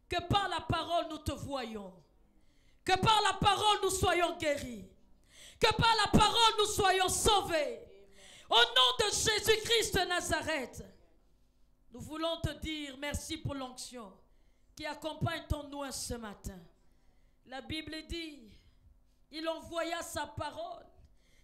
Que par la parole nous te voyons. Que par la parole nous soyons guéris. Que par la parole nous soyons sauvés. Au nom de Jésus-Christ de Nazareth. Nous voulons te dire merci pour l'onction qui accompagne ton nom ce matin. La Bible dit, il envoya sa parole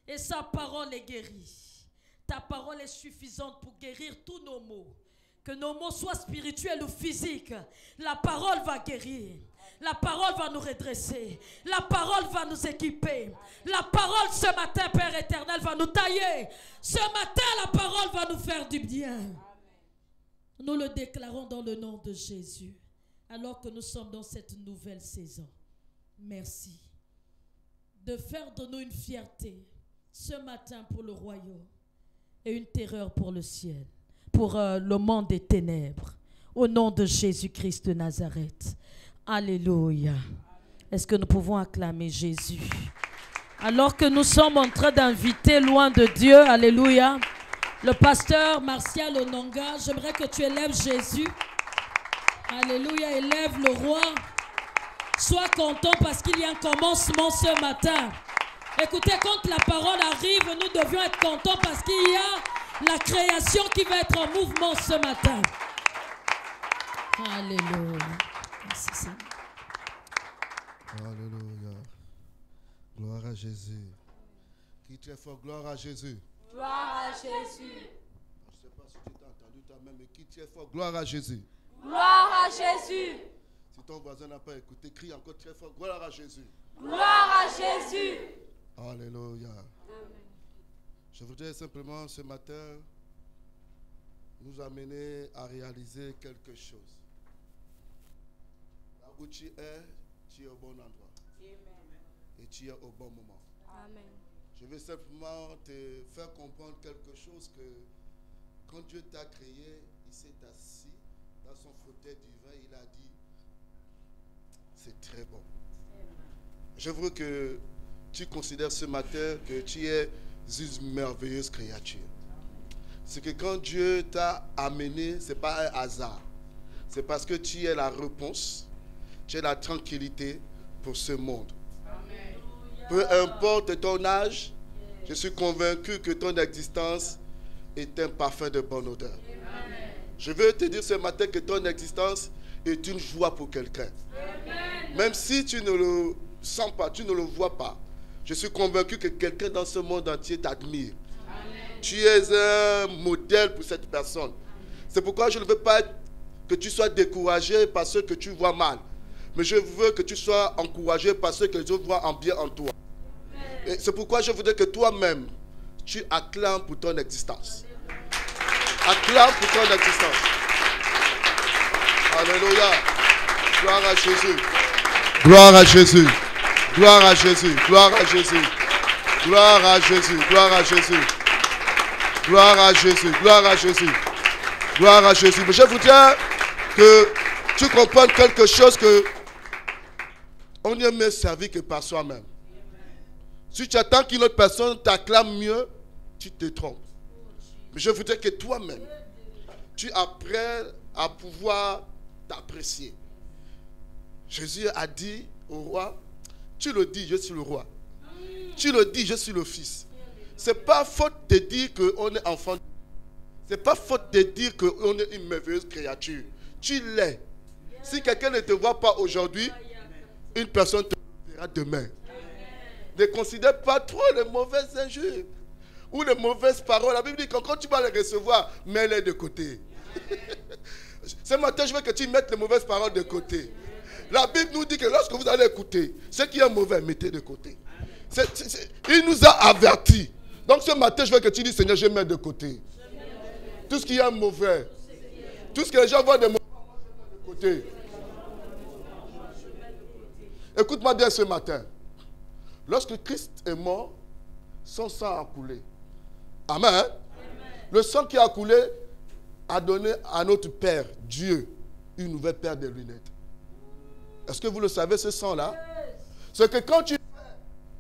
et sa parole est guérie. Ta parole est suffisante pour guérir tous nos maux. Que nos maux soient spirituels ou physiques, la parole va guérir. La parole va nous redresser. La parole va nous équiper. La parole ce matin, Père éternel, va nous tailler. Ce matin, la parole va nous faire du bien. Nous le déclarons dans le nom de Jésus. Alors que nous sommes dans cette nouvelle saison. Merci de faire de nous une fierté ce matin pour le royaume et une terreur pour le ciel, pour le monde des ténèbres. Au nom de Jésus-Christ de Nazareth. Alléluia. Est-ce que nous pouvons acclamer Jésus? Alors que nous sommes en train d'inviter loin de Dieu, alléluia, le pasteur Martial Ononga, j'aimerais que tu élèves Jésus. Alléluia, élève le roi. Sois content parce qu'il y a un commencement ce matin. Écoutez, quand la parole arrive, nous devions être contents parce qu'il y a la création qui va être en mouvement ce matin. Alléluia. Merci Seigneur. Alléluia. Gloire à Jésus. Qui très fort, gloire à Jésus. Gloire à Jésus. Je ne sais pas si tu t'as entendu toi-même, mais qui très fort, gloire à Jésus. Gloire à Jésus. Si ton voisin n'a pas écouté, crie encore très fort, gloire à Jésus. Gloire à Jésus. Alléluia. Amen. Je voudrais simplement ce matin nous amener à réaliser quelque chose. Là où tu es au bon endroit. Amen. Et tu es au bon moment. Amen. Je vais simplement te faire comprendre quelque chose que quand Dieu t'a créé, il s'est assis dans son fauteuil divin, il a dit, c'est très bon. Je veux que tu considères ce matin que tu es une merveilleuse créature. C'est que quand Dieu t'a amené, ce n'est pas un hasard. C'est parce que tu es la réponse, tu es la tranquillité pour ce monde. Amen. Peu importe ton âge, je suis convaincu que ton existence est un parfum de bonne odeur. Amen. Je veux te dire ce matin que ton existence est une joie pour quelqu'un. Même si tu ne le sens pas, tu ne le vois pas, je suis convaincu que quelqu'un dans ce monde entier t'admire. Tu es un modèle pour cette personne. C'est pourquoi je ne veux pas que tu sois découragé par ce que tu vois mal. Mais je veux que tu sois encouragé par ce que Dieu voit en bien en toi. Et c'est pourquoi je voudrais que toi-même, tu acclames pour ton existence. Acclame pour ton existence. Alléluia. Gloire à Jésus. Gloire à Jésus. Gloire à Jésus. Gloire à Jésus. Gloire à Jésus. Gloire à Jésus. Gloire à Jésus. Gloire à Jésus. Gloire à Jésus. Mais je voudrais que tu comprennes quelque chose, que on est mieux servi que par soi-même. Si tu attends qu'une autre personne t'acclame mieux, tu te trompes. Mais je voudrais que toi-même, tu apprennes à pouvoir t'apprécier. Jésus a dit au roi, tu le dis, je suis le roi. Tu le dis, je suis le fils. C'est pas faute de dire qu'on est enfant. C'est pas faute de dire qu'on est une merveilleuse créature. Tu l'es. Si quelqu'un ne te voit pas aujourd'hui, une personne te verra demain. Ne considère pas trop les mauvaises injures ou les mauvaises paroles. La Bible dit que quand tu vas les recevoir, mets-les de côté. Ce matin, je veux que tu mettes les mauvaises paroles de côté. La Bible nous dit que lorsque vous allez écouter, ce qui est mauvais, mettez de côté. Il nous a avertis. Donc ce matin, je veux que tu dis, Seigneur, je mets de côté. Tout ce qui est mauvais. Tout ce que les gens voient de mauvais, de côté. Écoute-moi bien ce matin. Lorsque Christ est mort, son sang a coulé. Amen. Amen. Le sang qui a coulé a donné à notre Père, Dieu, une nouvelle paire de lunettes. Est-ce que vous le savez, ce sang-là? C'est que quand tu fais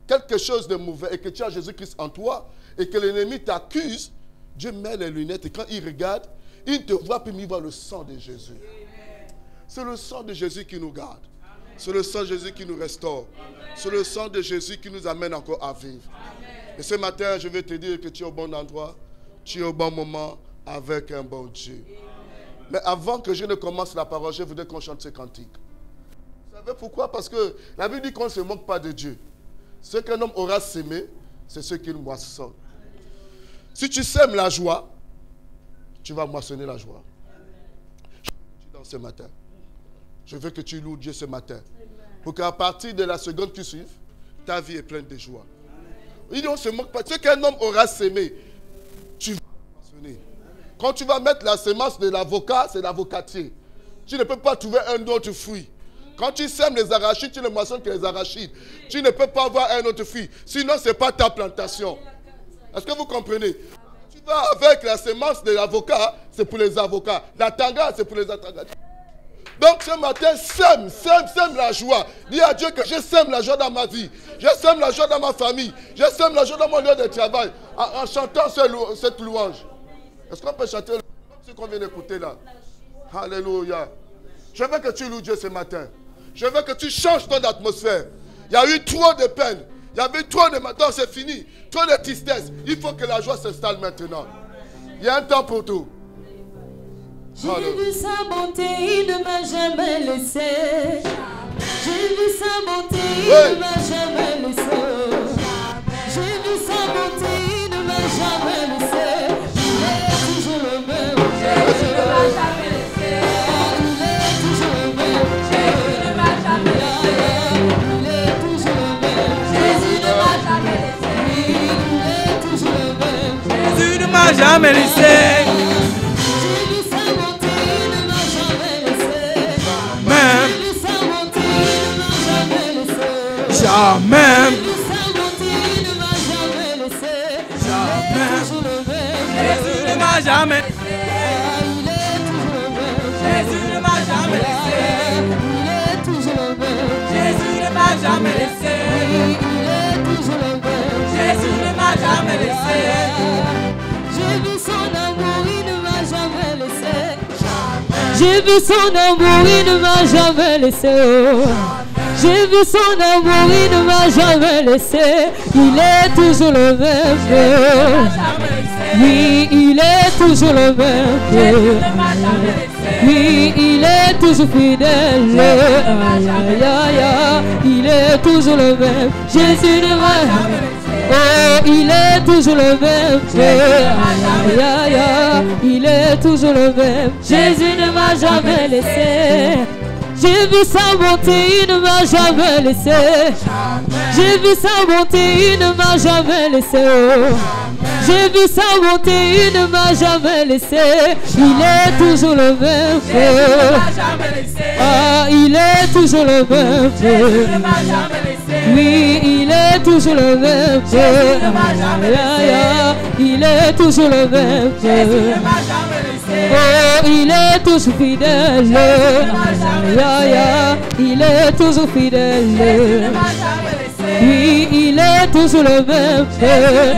quelque chose de mauvais et que tu as Jésus-Christ en toi et que l'ennemi t'accuse, Dieu met les lunettes et quand il regarde, il ne te voit plus, mais il voit le sang de Jésus. C'est le sang de Jésus qui nous garde. C'est le sang de Jésus qui nous restaure. C'est le sang de Jésus qui nous amène encore à vivre. Et ce matin, je vais te dire que tu es au bon endroit, tu es au bon moment avec un bon Dieu. Mais avant que je ne commence la parole, je voudrais qu'on chante ce cantique. Vous savez pourquoi? Parce que la Bible dit qu'on ne se moque pas de Dieu. Ce qu'un homme aura sémé, c'est ce qu'il moissonne. Si tu sèmes la joie, tu vas moissonner la joie. Je veux que tu danses ce matin. Je veux que tu loues Dieu ce matin. Pour qu'à partir de la seconde qui suit, ta vie est pleine de joie. Il dit on ne se moque pas. Ce qu'un homme aura sémé, tu vas moissonner. Quand tu vas mettre la semence de l'avocat, c'est l'avocatier. Tu ne peux pas trouver un autre fruit. Quand tu sèmes les arachides, tu ne moissonnes que les arachides. Tu ne peux pas avoir un autre fruit. Sinon, ce n'est pas ta plantation. Est-ce que vous comprenez? Tu vas avec la semence de l'avocat, c'est pour les avocats. La tanga, c'est pour les atanga. Donc ce matin, sème la joie. Dis à Dieu que je sème la joie dans ma vie. Je sème la joie dans ma famille. Je sème la joie dans mon lieu de travail. En chantant cette louange. Est-ce qu'on peut chanter ce qu'on vient d'écouter là? Alléluia. Je veux que tu loues Dieu ce matin. Je veux que tu changes ton atmosphère. Il y a eu trop de peine. Il y avait trop de maintenant, c'est fini. Trop de tristesse. Il faut que la joie s'installe maintenant. Il y a un temps pour tout. J'ai vu sa bonté, il ne m'a jamais laissé. J'ai vu sa bonté, il ne m'a jamais laissé. J'ai vu sa bonté, il ne m'a jamais laissé. Il est toujours le même. Jésus ne m'a jamais laissé. Il est toujours le même. Jésus ne m'a jamais laissé. Il est toujours le même. Jésus ne m'a jamais laissé. Il est toujours le même. Jésus ne m'a jamais laissé. Jamais. Jésus ne m'a jamais laissé. Jésus ne m'a jamais laissé. Jésus ne m'a jamais laissé. Jésus ne m'a jamais laissé. J'ai vu son amour, il ne m'a jamais laissé. J'ai vu son amour, il ne m'a jamais laissé. J'ai vu son amour, il ne m'a jamais laissé. Il est toujours le même Dieu. Oui, il est toujours le même Dieu. Oui, il est toujours fidèle. Aïe, aïe, aïe, il est toujours le même. Jésus ne m'a jamais laissé. Oh, il est toujours le même Dieu. Aïe, aïe, aïe, il est toujours le même. Jésus ne m'a jamais laissé. J'ai vu sa bonté, il ne m'a jamais laissé. J'ai vu sa bonté, il ne m'a jamais laissé. J'ai vu sa bonté, il ne m'a jamais laissé. Il est toujours le même Dieu. Ah, il est toujours le même Dieu. Oui, il est toujours le même Dieu. Il est toujours le même Dieu. Oh, il est toujours fidèle. Il est toujours fidèle. Oui, il est toujours le même Dieu.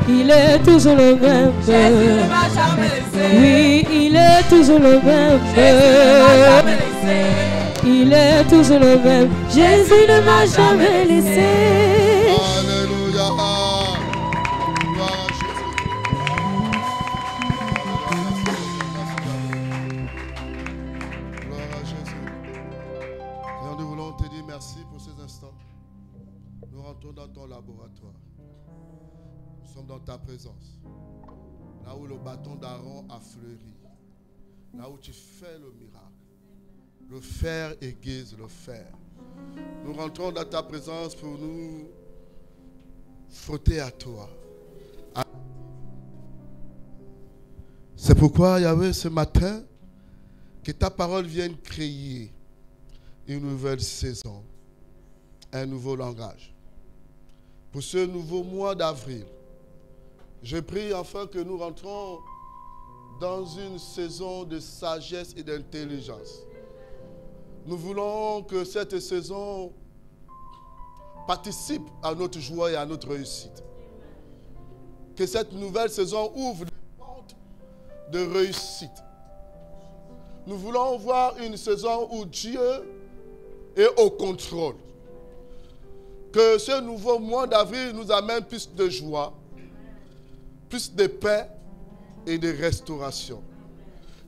Il est toujours le même Dieu. Oui, il est toujours le même Dieu. Il est toujours le même. Jésus ne m'a jamais laissé. Alléluia. Gloire à Jésus. Seigneur, nous voulons te dire merci pour ces instants. Nous rentrons dans ton laboratoire. Nous sommes dans ta présence. Là où le bâton d'Aaron a fleuri. Là où tu fais le miracle. Le fer aiguise le fer. Nous rentrons dans ta présence pour nous frotter à toi. C'est pourquoi, Yahweh, ce matin, que ta parole vienne créer une nouvelle saison, un nouveau langage. Pour ce nouveau mois d'avril, je prie afin que nous rentrons dans une saison de sagesse et d'intelligence. Nous voulons que cette saison participe à notre joie et à notre réussite. Que cette nouvelle saison ouvre des portes de réussite. nous voulons voir une saison où Dieu est au contrôle. Que ce nouveau mois d'avril nous amène plus de joie, plus de paix et de restauration.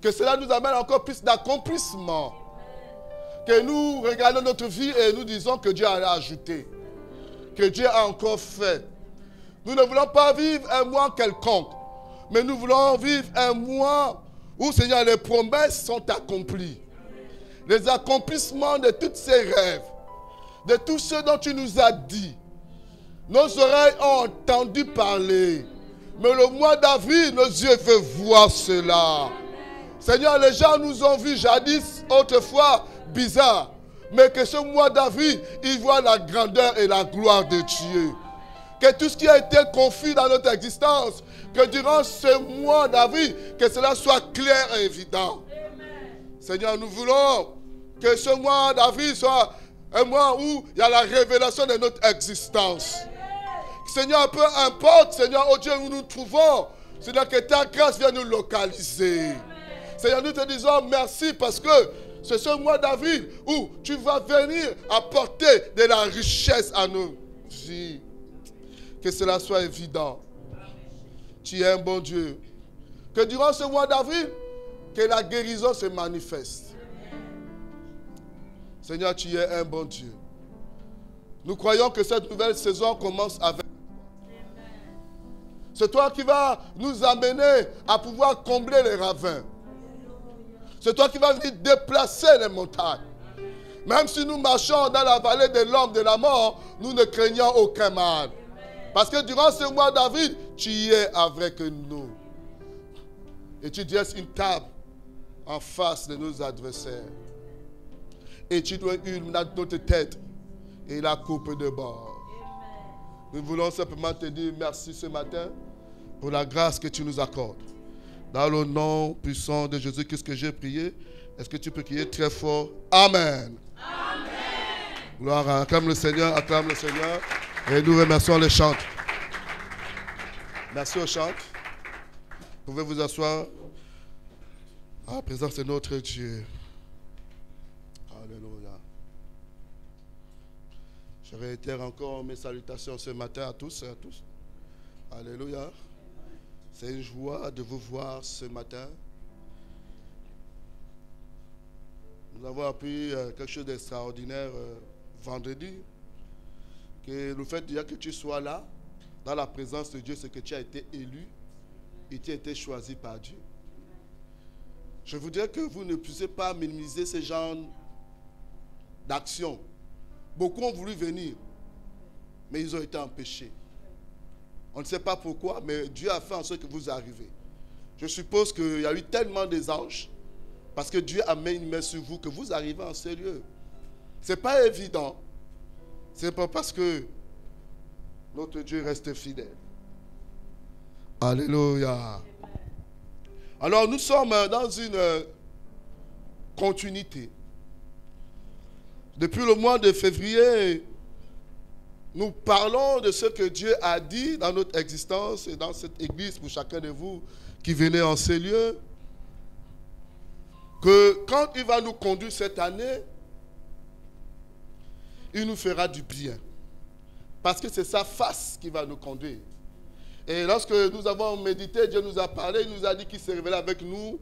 Que cela nous amène encore plus d'accomplissement. Que nous regardons notre vie et nous disons que Dieu a ajouté. Que Dieu a encore fait. Nous ne voulons pas vivre un mois quelconque, mais nous voulons vivre un mois où, Seigneur, les promesses sont accomplies. Les accomplissements de tous ces rêves, de tout ce dont tu nous as dit. Nos oreilles ont entendu parler. Mais le mois d'avril, nos yeux veulent voir cela. Seigneur, les gens nous ont vus jadis, autrefois, bizarres. Mais que ce mois d'avril, ils voient la grandeur et la gloire de Dieu. Que tout ce qui a été confus dans notre existence, que durant ce mois d'avril, que cela soit clair et évident. Seigneur, nous voulons que ce mois d'avril soit un mois où il y a la révélation de notre existence. Seigneur, peu importe, Seigneur, oh Dieu, où nous nous trouvons, Seigneur, que ta grâce vienne nous localiser. Seigneur, nous te disons merci parce que c'est ce mois d'avril où tu vas venir apporter de la richesse à nos vies. Que cela soit évident. Tu es un bon Dieu. Que durant ce mois d'avril, que la guérison se manifeste. Seigneur, tu es un bon Dieu. Nous croyons que cette nouvelle saison commence avec toi. C'est toi qui vas nous amener à pouvoir combler les ravins. C'est toi qui vas venir déplacer les montagnes. Même si nous marchons dans la vallée de l'ombre de la mort, nous ne craignons aucun mal. Parce que durant ce mois d'avril, tu y es avec nous. Et tu dresses une table en face de nos adversaires. Et tu dois illuminer notre tête et la coupe de bord. Nous voulons simplement te dire merci ce matin pour la grâce que tu nous accordes. Dans le nom puissant de Jésus-Christ que j'ai prié, est-ce que tu peux crier très fort? Amen. Amen. Gloire à acclame le Seigneur, acclame le Seigneur. Et nous remercions les chants. Merci aux chants. Vous pouvez vous asseoir à la présence de notre Dieu. Alléluia. Je réitère encore mes salutations ce matin à tous et à tous. Alléluia. C'est une joie de vous voir ce matin. Nous avons appris quelque chose d'extraordinaire vendredi. Que le fait déjà que tu sois là, dans la présence de Dieu, c'est que tu as été élu et tu as été choisi par Dieu. Je voudrais que vous ne puissiez pas minimiser ce genre d'action. Beaucoup ont voulu venir, mais ils ont été empêchés. On ne sait pas pourquoi, mais Dieu a fait en sorte que vous arrivez. Je suppose qu'il y a eu tellement des anges, parce que Dieu a mis une main sur vous, que vous arrivez en ce lieu. Ce n'est pas évident. Ce n'est pas parce que notre Dieu reste fidèle. Alléluia. Alors nous sommes dans une continuité. Depuis le mois de février, nous parlons de ce que Dieu a dit dans notre existence et dans cette église pour chacun de vous qui venez en ces lieux. Que quand il va nous conduire cette année, il nous fera du bien. Parce que c'est sa face qui va nous conduire. Et lorsque nous avons médité, Dieu nous a parlé, il nous a dit qu'il s'est révélé avec nous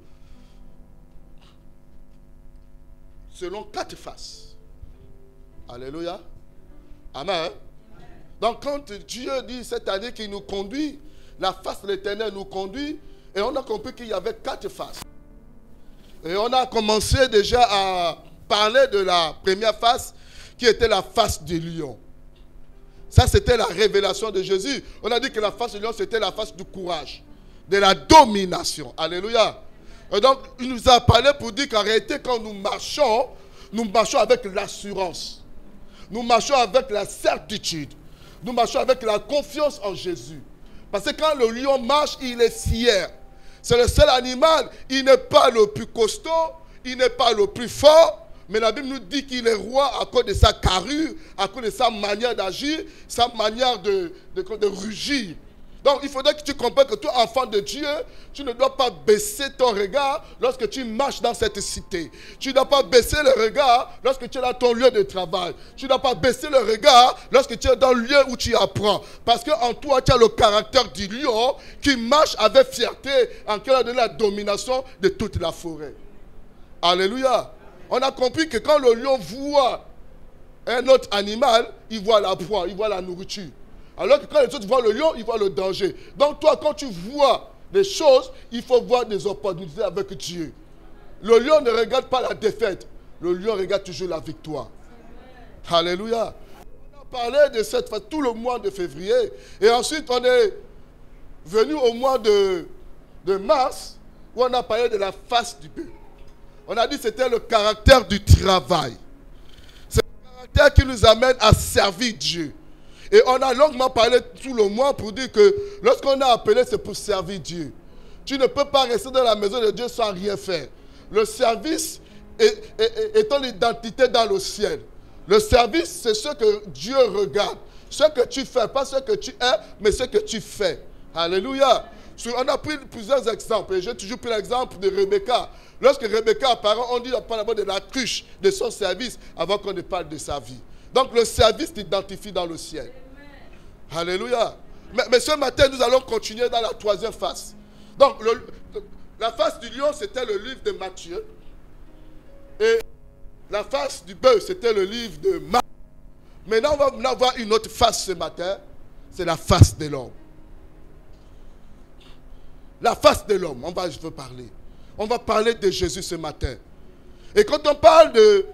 selon 4 faces. Alléluia. Amen. Donc quand Dieu dit cette année qu'il nous conduit, la face de l'Éternel nous conduit, et on a compris qu'il y avait 4 faces. Et on a commencé déjà à parler de la première face, qui était la face du lion. Ça, c'était la révélation de Jésus. On a dit que la face du lion, c'était la face du courage, de la domination. Alléluia. Et donc, il nous a parlé pour dire qu'en réalité, quand nous marchons avec l'assurance. Nous marchons avec la certitude. Nous marchons avec la confiance en Jésus. Parce que quand le lion marche, il est fier. C'est le seul animal. Il n'est pas le plus costaud. Il n'est pas le plus fort. Mais la Bible nous dit qu'il est roi à cause de sa carrure, à cause de sa manière d'agir, sa manière de rugir. Donc, il faudrait que tu comprennes que toi, enfant de Dieu, tu ne dois pas baisser ton regard lorsque tu marches dans cette cité. Tu ne dois pas baisser le regard lorsque tu es dans ton lieu de travail. Tu ne dois pas baisser le regard lorsque tu es dans le lieu où tu apprends. Parce qu'en toi, tu as le caractère du lion qui marche avec fierté en qui a donné la domination de toute la forêt. Alléluia. On a compris que quand le lion voit un autre animal, il voit la proie, il voit la nourriture. Alors que quand les autres voient le lion, ils voient le danger. Donc toi, quand tu vois des choses, il faut voir des opportunités avec Dieu. Le lion ne regarde pas la défaite. Le lion regarde toujours la victoire. Alléluia. On a parlé de cette fête tout le mois de février. Et ensuite, on est venu au mois de mars, où on a parlé de la face du bœuf. On a dit que c'était le caractère du travail. C'est le caractère qui nous amène à servir Dieu. Et on a longuement parlé tout le mois pour dire que lorsqu'on a appelé, c'est pour servir Dieu. Tu ne peux pas rester dans la maison de Dieu sans rien faire. Le service est ton identité dans le ciel. Le service, c'est ce que Dieu regarde. Ce que tu fais, pas ce que tu es, mais ce que tu fais. Alléluia. On a pris plusieurs exemples. Et j'ai toujours pris l'exemple de Rebecca. Lorsque Rebecca apparaît, on dit d'abord de la cruche de son service avant qu'on ne parle de sa vie. Donc le service t'identifie dans le ciel. Alléluia. Mais ce matin, nous allons continuer dans la troisième face. Donc, la face du lion, c'était le livre de Matthieu. Et la face du bœuf, c'était le livre de Marc. Maintenant, on va avoir une autre face ce matin. C'est la face de l'homme. La face de l'homme, je veux parler. On va parler de Jésus ce matin. Et quand on parle de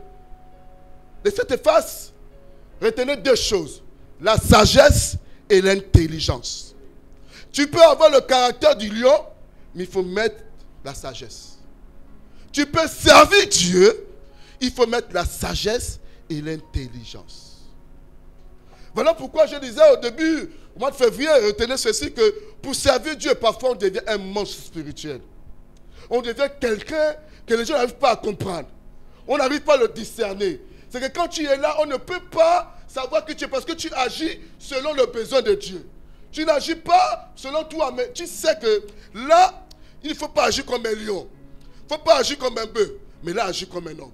cette face, retenez deux choses. La sagesse et l'intelligence. Tu peux avoir le caractère du lion, mais il faut mettre la sagesse. Tu peux servir Dieu, il faut mettre la sagesse et l'intelligence. Voilà pourquoi je disais au début, au mois de février, retenez ceci, que pour servir Dieu, parfois on devient un monstre spirituel. On devient quelqu'un que les gens n'arrivent pas à comprendre. On n'arrive pas à le discerner. C'est que quand tu es là, on ne peut pas savoir que tu es, parce que tu agis selon le besoin de Dieu. Tu n'agis pas selon toi, mais tu sais que là, il ne faut pas agir comme un lion. Il ne faut pas agir comme un bœuf, mais là, agir comme un homme.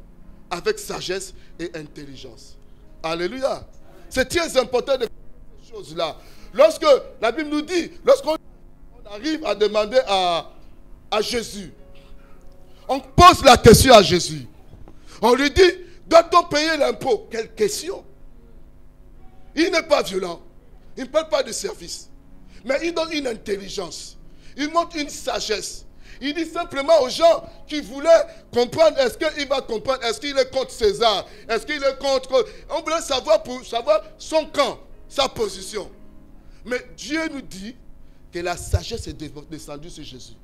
Avec sagesse et intelligence. Alléluia. C'est très important de faire ces choses-là. Lorsque la Bible nous dit, lorsqu'on arrive à demander à Jésus, on pose la question à Jésus. On lui dit, doit-on payer l'impôt? Quelle question? Il n'est pas violent. Il ne parle pas de service. Mais il donne une intelligence. Il montre une sagesse. Il dit simplement aux gens qui voulaient comprendre, est-ce qu'il va comprendre, est-ce qu'il est contre César, est-ce qu'il est contre... On voulait savoir pour savoir son camp, sa position. Mais Dieu nous dit que la sagesse est descendue sur Jésus.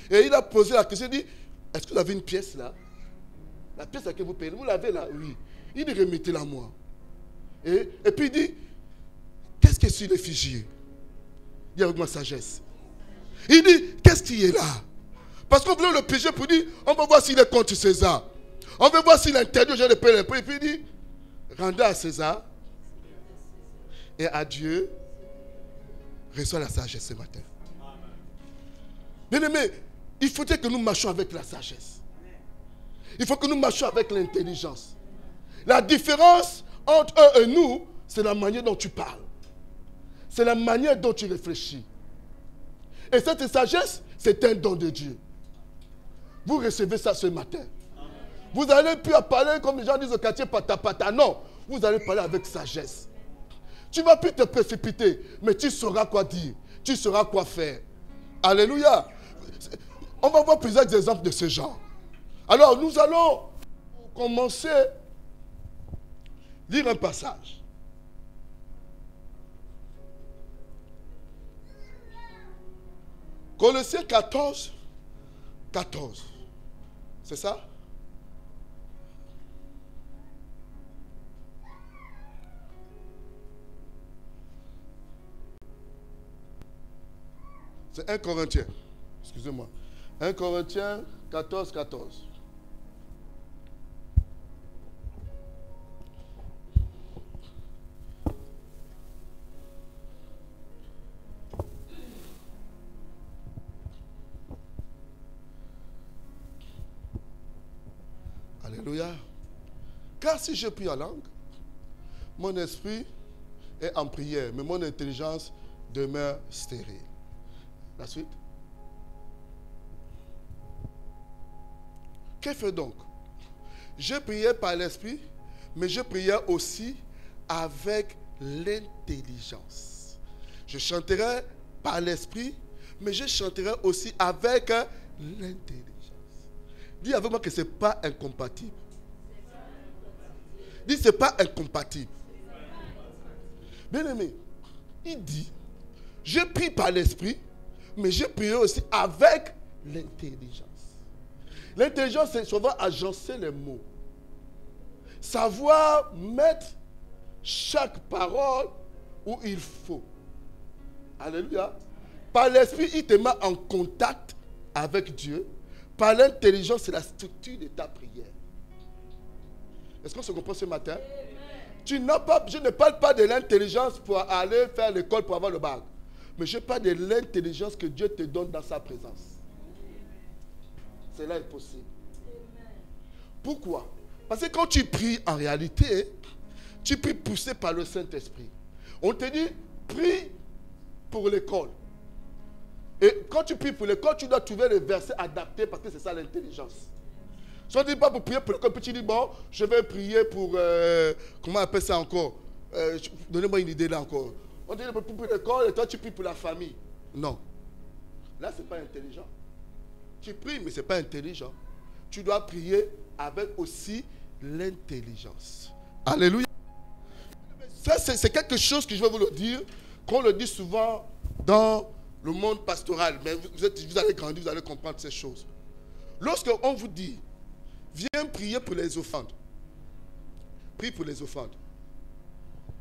Et il a posé la question, il dit, est-ce que vous avez une pièce là? La pièce à laquelle vous payez, vous l'avez là? Oui. Il dit, remettez-la moi. Et puis il dit, qu'est-ce qui est sur l'effigie? Il dit avec ma sagesse. Il dit, qu'est-ce qui est là? Parce qu'on voulait le piéger pour dire, on va voir s'il est contre César. On veut voir s'il interdit aux gens de payer l'impôt. Et puis il dit, rendez à César et à Dieu, reçois la sagesse ce matin. Bien aimé, il faudrait que nous marchions avec la sagesse. Il faut que nous marchions avec l'intelligence. La différence entre eux et nous, c'est la manière dont tu parles. C'est la manière dont tu réfléchis. Et cette sagesse, c'est un don de Dieu. Vous recevez ça ce matin. Vous n'allez plus à parler comme les gens disent au quartier pata pata. Non, vous allez parler avec sagesse. Tu ne vas plus te précipiter, mais tu sauras quoi dire. Tu sauras quoi faire. Alléluia. On va voir plusieurs exemples de ce genre. Alors, nous allons commencer à lire un passage. Colossiens 14, 14. C'est ça? C'est 1 Corinthiens. Excusez-moi. 1 Corinthiens 14, 14. Alléluia. Car si je prie en langue, mon esprit est en prière, mais mon intelligence demeure stérile. La suite. Que fait donc? Je priais par l'esprit, mais je priais aussi avec l'intelligence. Je chanterai par l'esprit, mais je chanterai aussi avec l'intelligence. Dis avec moi que ce n'est pas incompatible. Dis ce n'est pas incompatible. Bien aimé, il dit, je prie par l'esprit, mais je prie aussi avec l'intelligence. L'intelligence, c'est souvent agencer les mots. Savoir mettre chaque parole où il faut. Alléluia. Par l'esprit, il te met en contact avec Dieu. Par l'intelligence, c'est la structure de ta prière. Est-ce qu'on se comprend ce matin? Je ne parle pas de l'intelligence pour aller faire l'école pour avoir le bac. Mais je parle de l'intelligence que Dieu te donne dans sa présence. Cela est possible. Pourquoi? Parce que quand tu pries, en réalité, tu pries poussé par le Saint-Esprit. On te dit, prie pour l'école. Et quand tu pries pour l'école, tu dois trouver les versets adaptés parce que c'est ça l'intelligence. Si on ne dit pas pour prier pour l'école, puis tu dis, bon, je vais prier pour, comment on appelle ça encore? Donnez-moi une idée là encore. On dit pour l'école et toi tu pries pour la famille. Non. Là, ce n'est pas intelligent. Tu pries, mais ce n'est pas intelligent. Tu dois prier avec aussi l'intelligence. Alléluia. Ça, c'est quelque chose que je vais vous le dire, qu'on le dit souvent dans le monde pastoral. Mais vous allez grandir, vous allez comprendre ces choses. Lorsqu'on vous dit, viens prier pour les offrandes. Prie pour les offrandes.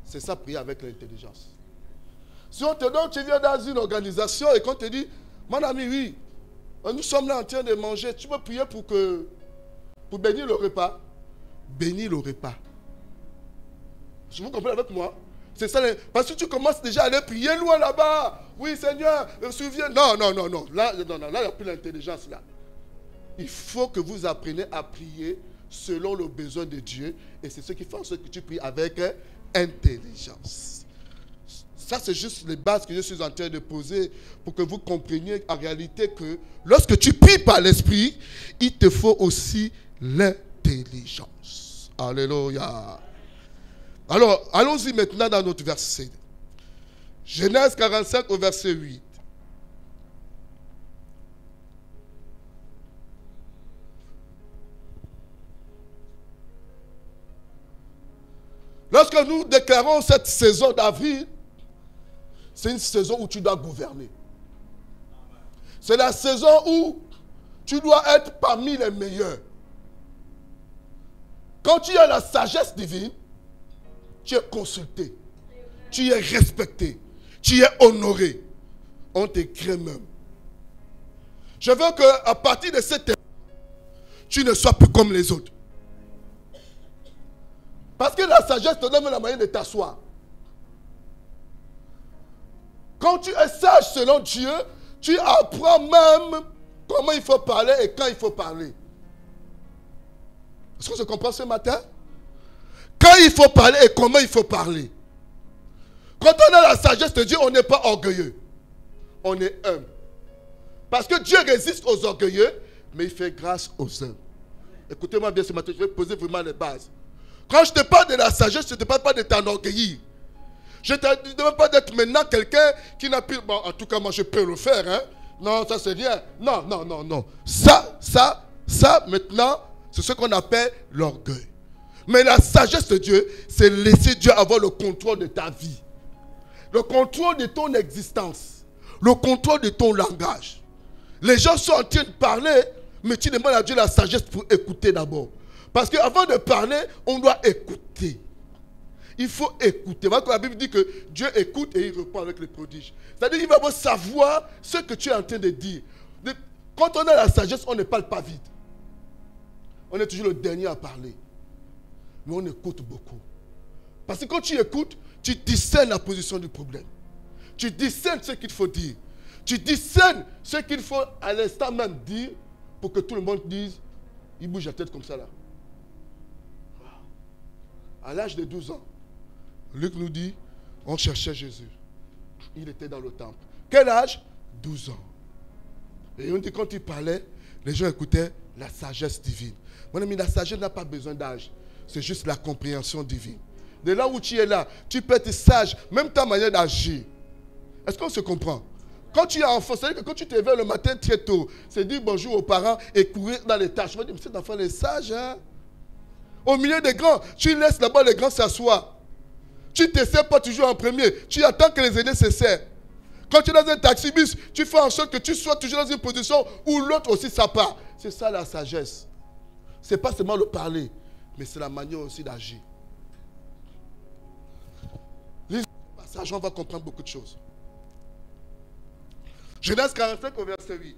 C'est ça, prier avec l'intelligence. Si on te donne, tu viens dans une organisation et qu'on te dit, mon ami, oui, nous sommes là en train de manger, tu peux prier pour bénir le repas. Bénir le repas. Vous comprenez avec moi? C'est ça, parce que tu commences déjà à aller prier loin là-bas. Oui, Seigneur, souviens. Non. Là, il n'y a plus l'intelligence là. Il faut que vous appreniez à prier selon le besoin de Dieu. Et c'est ce qui fait en sorte que tu pries avec intelligence. Ça, c'est juste les bases que je suis en train de poser pour que vous compreniez en réalité que lorsque tu pries par l'esprit, il te faut aussi l'intelligence. Alléluia. Alors, allons-y maintenant dans notre verset. Genèse 45 au verset 8. Lorsque nous déclarons cette saison d'avril, c'est une saison où tu dois gouverner. C'est la saison où tu dois être parmi les meilleurs. Quand tu as la sagesse divine, tu es consulté, tu es respecté, tu es honoré. On te crée même. Je veux qu'à partir de cette époque, tu ne sois plus comme les autres. Parce que la sagesse te donne la manière de t'asseoir. Quand tu es sage selon Dieu, tu apprends même comment il faut parler et quand il faut parler. Est-ce qu'on se comprend ce matin? Quand il faut parler et comment il faut parler. Quand on a la sagesse de Dieu, on n'est pas orgueilleux. On est humble. Parce que Dieu résiste aux orgueilleux, mais il fait grâce aux humbles. Écoutez-moi bien ce matin, je vais poser vraiment les bases. Quand je te parle de la sagesse, je ne te parle pas de t'enorgueillir. Je ne te demande pas d'être maintenant quelqu'un qui n'a plus... Bon, en tout cas, moi, je peux le faire. Hein? Non, ça, c'est rien. Non. Ça, maintenant, c'est ce qu'on appelle l'orgueil. Mais la sagesse de Dieu, c'est laisser Dieu avoir le contrôle de ta vie. Le contrôle de ton existence. Le contrôle de ton langage. Les gens sont en train de parler, mais tu demandes à Dieu la sagesse pour écouter d'abord. Parce qu'avant de parler, on doit écouter. Il faut écouter. Voilà que la Bible dit que Dieu écoute et il répond avec les prodiges. C'est-à-dire qu'il va savoir ce que tu es en train de dire. Quand on a la sagesse, on ne parle pas vite. On est toujours le dernier à parler. Mais on écoute beaucoup. Parce que quand tu écoutes, tu discernes la position du problème. Tu discernes ce qu'il faut dire. Tu discernes ce qu'il faut à l'instant même dire pour que tout le monde dise, il bouge la tête comme ça là. À l'âge de 12 ans, Luc nous dit, on cherchait Jésus. Il était dans le temple. Quel âge? 12 ans. Et on dit quand il parlait, les gens écoutaient la sagesse divine. Mon ami, la sagesse n'a pas besoin d'âge. C'est juste la compréhension divine. De là où tu es là, tu peux être sage, même ta manière d'agir. Est-ce qu'on se comprend? Quand tu es enfant, c'est-à-dire que quand tu te réveilles le matin très tôt, c'est dire bonjour aux parents et courir dans les tâches. Je me dis, mais cet enfant est sage, hein? Au milieu des grands, tu laisses là-bas les grands s'asseoir. Tu ne t'essaies pas toujours en premier. Tu attends que les aînés s'essaient. Quand tu es dans un taxi-bus, tu fais en sorte que tu sois toujours dans une position où l'autre aussi s'appart. C'est ça la sagesse. Ce n'est pas seulement le parler, mais c'est la manière aussi d'agir. Lisez ce passage, on va comprendre beaucoup de choses. Genèse 45 au verset 8.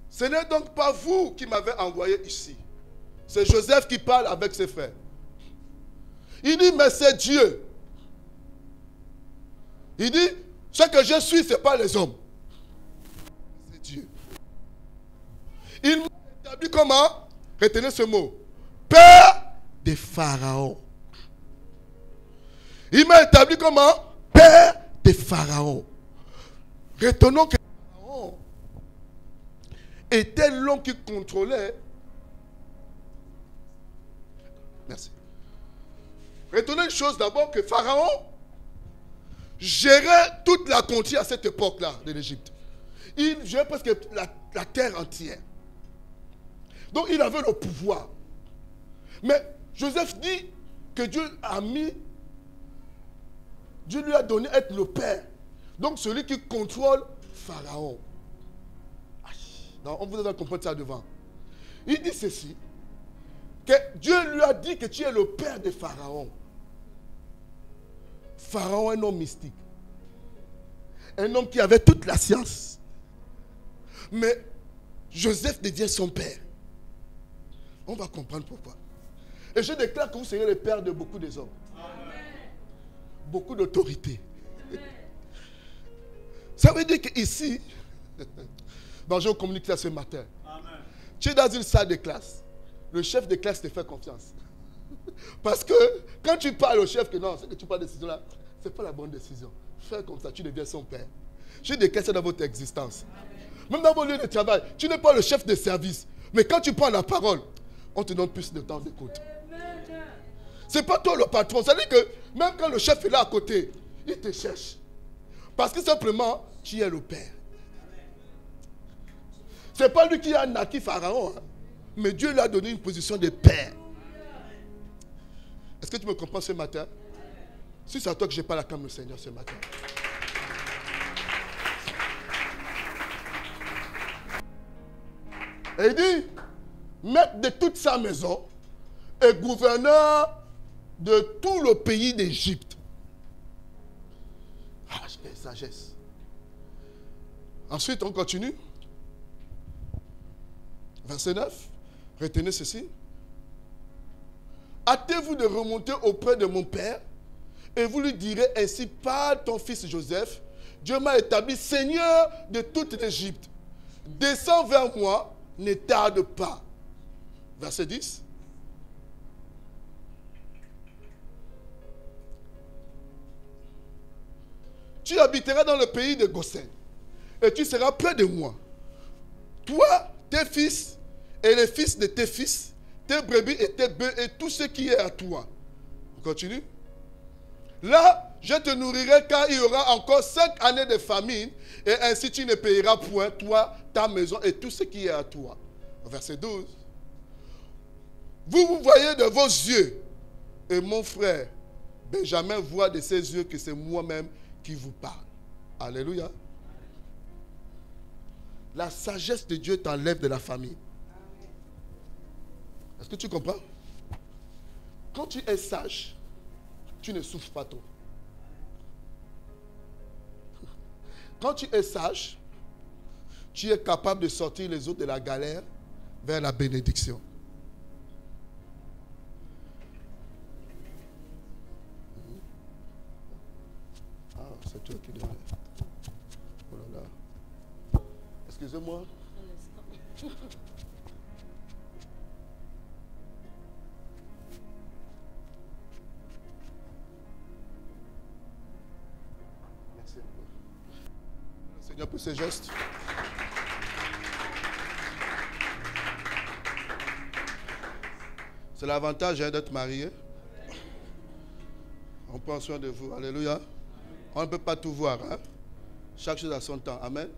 Ce n'est donc pas vous qui m'avez envoyé ici. C'est Joseph qui parle avec ses frères. Il dit, mais c'est Dieu. Il dit, ce que je suis, ce n'est pas les hommes. C'est Dieu. Il m'a établi comment? Retenez ce mot. Père des pharaons. Il m'a établi comment? Père des pharaons. Retenons que Pharaon était l'homme qui contrôlait. Merci. Retenons une chose d'abord, que Pharaon gérait toute la contrée à cette époque-là de l'Égypte. Il gérait presque la terre entière. Donc il avait le pouvoir. Mais Joseph dit que Dieu lui a donné être le père. Donc celui qui contrôle Pharaon. Non, on vous doit comprendre ça devant. Il dit ceci, que Dieu lui a dit que tu es le père de Pharaon. Pharaon est un homme mystique. Un homme qui avait toute la science. Mais Joseph devient son père. On va comprendre pourquoi. Et je déclare que vous serez le père de beaucoup des hommes. Beaucoup d'autorité. Ça veut dire qu'ici, donc je vous communique ça ce matin. Amen. Tu es dans une salle de classe. Le chef de classe te fait confiance. Parce que quand tu parles au chef que non, c'est que tu parles de décision là, ce n'est pas la bonne décision. Fais comme ça, tu deviens son père. Je déclare ça dans votre existence. Amen. Même dans vos lieux de travail, tu n'es pas le chef de service. Mais quand tu prends la parole, on te donne plus de temps d'écoute. Ce n'est pas toi le patron. C'est-à-dire que même quand le chef est là à côté, il te cherche. Parce que simplement, tu es le père. Ce n'est pas lui qui a naquit Pharaon. Hein, mais Dieu lui a donné une position de père. Est-ce que tu me comprends ce matin? Si c'est à toi que je parle comme le Seigneur ce matin. Et il dit, maître de toute sa maison et gouverneur de tout le pays d'Égypte. Ah, j'ai sagesse. Ensuite, on continue. Verset 9. Retenez ceci. Hâtez-vous de remonter auprès de mon père et vous lui direz ainsi par ton fils Joseph, Dieu m'a établi seigneur de toute l'Égypte. Descends vers moi, ne tarde pas. Verset 10. Tu habiteras dans le pays de Goshen et tu seras près de moi. Toi, tes fils et les fils de tes fils, tes brebis et tes bœufs et tout ce qui est à toi. On continue. Là, je te nourrirai car il y aura encore 5 années de famine et ainsi tu ne payeras point, toi, ta maison et tout ce qui est à toi. Verset 12. Vous voyez de vos yeux et mon frère Benjamin voit de ses yeux que c'est moi-même qui vous parle. Alléluia. La sagesse de Dieu t'enlève de la famille. Est-ce que tu comprends? Quand tu es sage, tu ne souffres pas trop. Quand tu es sage, tu es capable de sortir les autres de la galère vers la bénédiction. Ah, c'est toi qui devais. Oh là là. Excusez-moi. Seigneur, pour ces gestes. C'est l'avantage d'être marié. On prend soin de vous. Alléluia. On ne peut pas tout voir. Hein? Chaque chose a son temps. Amen.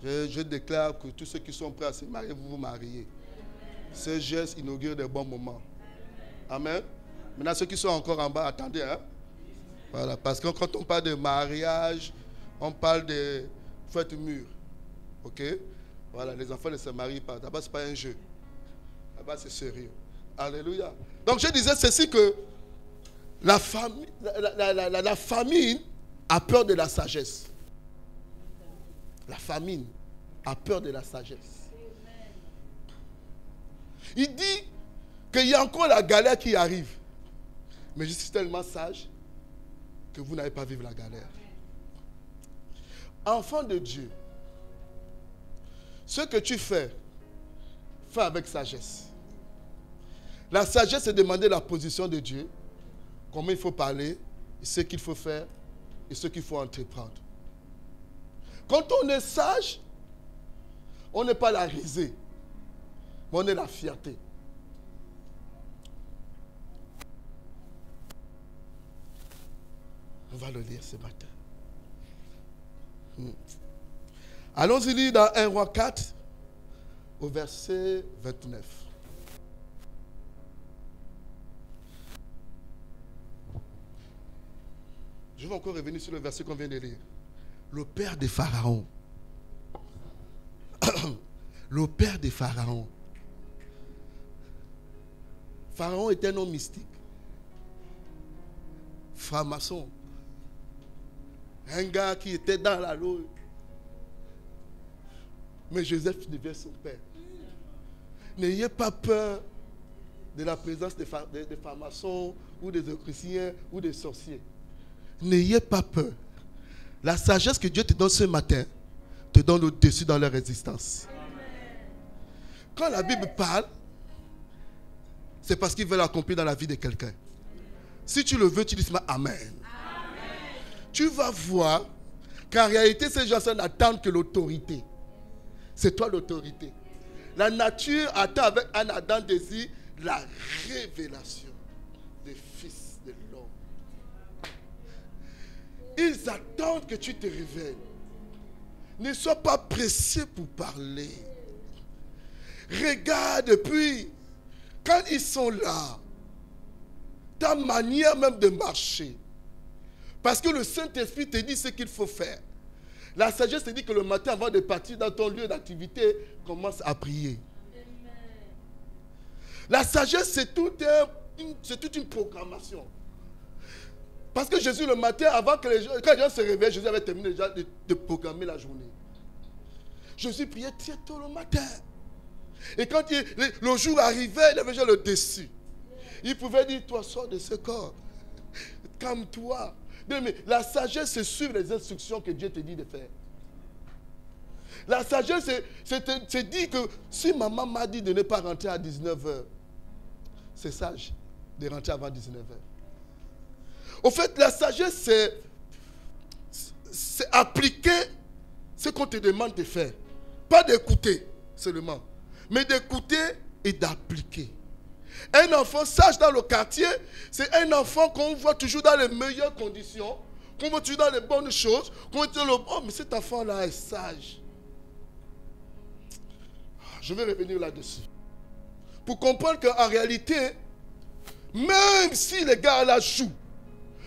Je déclare que tous ceux qui sont prêts à se marier, vous vous mariez. Ces gestes inaugurent des bons moments. Amen. Maintenant, ceux qui sont encore en bas, attendez. Hein? Voilà. Parce que quand on parle de mariage, on parle de fête mûre. Ok? Voilà. Les enfants ne se marient pas. D'abord, ce n'est pas un jeu. Là-bas, c'est sérieux. Alléluia. Donc, je disais ceci que la famille a peur de la sagesse. La famine a peur de la sagesse. Il dit qu'il y a encore la galère qui arrive. Mais je suis tellement sage que vous n'allez pas vivre la galère. Enfant de Dieu, ce que tu fais avec sagesse. La sagesse, c'est demander la position de Dieu, comment il faut parler, ce qu'il faut faire et ce qu'il faut entreprendre. Quand on est sage, on n'est pas la risée, mais on est la fierté. On va le lire ce matin. Allons-y lire dans 1 Roi 4, au verset 29. Je vais encore revenir sur le verset qu'on vient de lire. Le père de Pharaon. Le père de Pharaon. Pharaon était un homme mystique. Franc-maçon. Un gars qui était dans la loi. Mais Joseph devient son père. N'ayez pas peur de la présence des francs-maçons ou des chrétiens ou des sorciers. N'ayez pas peur. La sagesse que Dieu te donne ce matin te donne au-dessus dans leur existence. Quand la Bible parle, c'est parce qu'il veut l'accomplir dans la vie de quelqu'un. Si tu le veux, tu dis Amen. Amen. Tu vas voir qu'en réalité, ces gens n'attendent que l'autorité. C'est toi l'autorité. La nature attend avec un ardent désir la révélation des fils de l'homme. Ils attendent que tu te révèles. Ne sois pas pressé pour parler. Regarde, puis, quand ils sont là, ta manière même de marcher. Parce que le Saint-Esprit te dit ce qu'il faut faire. La sagesse te dit que le matin, avant de partir dans ton lieu d'activité, commence à prier. La sagesse, c'est toute une programmation. Parce que Jésus, le matin, avant que quand les gens se réveillent, Jésus avait terminé déjà de programmer la journée. Jésus priait très tôt le matin. Et quand le jour arrivait, il avait déjà le dessus. Il pouvait dire, toi, sors de ce corps. Calme-toi. Mais la sagesse, c'est suivre les instructions que Dieu te dit de faire. La sagesse, c'est dire que si maman m'a dit de ne pas rentrer à 19h, c'est sage de rentrer avant 19h. Au fait, la sagesse, c'est appliquer ce qu'on te demande de faire. Pas d'écouter seulement, mais d'écouter et d'appliquer. Un enfant sage dans le quartier, c'est un enfant qu'on voit toujours dans les meilleures conditions, qu'on voit toujours dans les bonnes choses, qu'on voit toujours, oh, mais cet enfant-là est sage. Je vais revenir là-dessus. Pour comprendre qu'en réalité, même si les gars là jouent,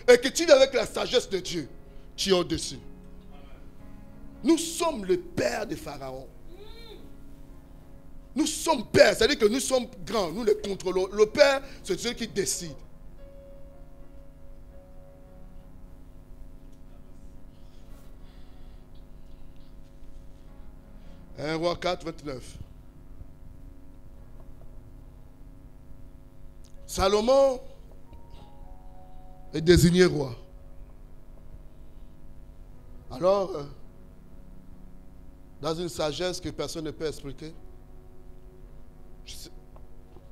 et que tu es avec la sagesse de Dieu, tu es au-dessus. Nous sommes le père de Pharaon. Nous sommes pères, c'est-à-dire que nous sommes grands, nous les contrôlons. Le père, c'est celui qui décide. Un Roi 4, 29. Salomon est désigné roi. Alors, dans une sagesse que personne ne peut expliquer,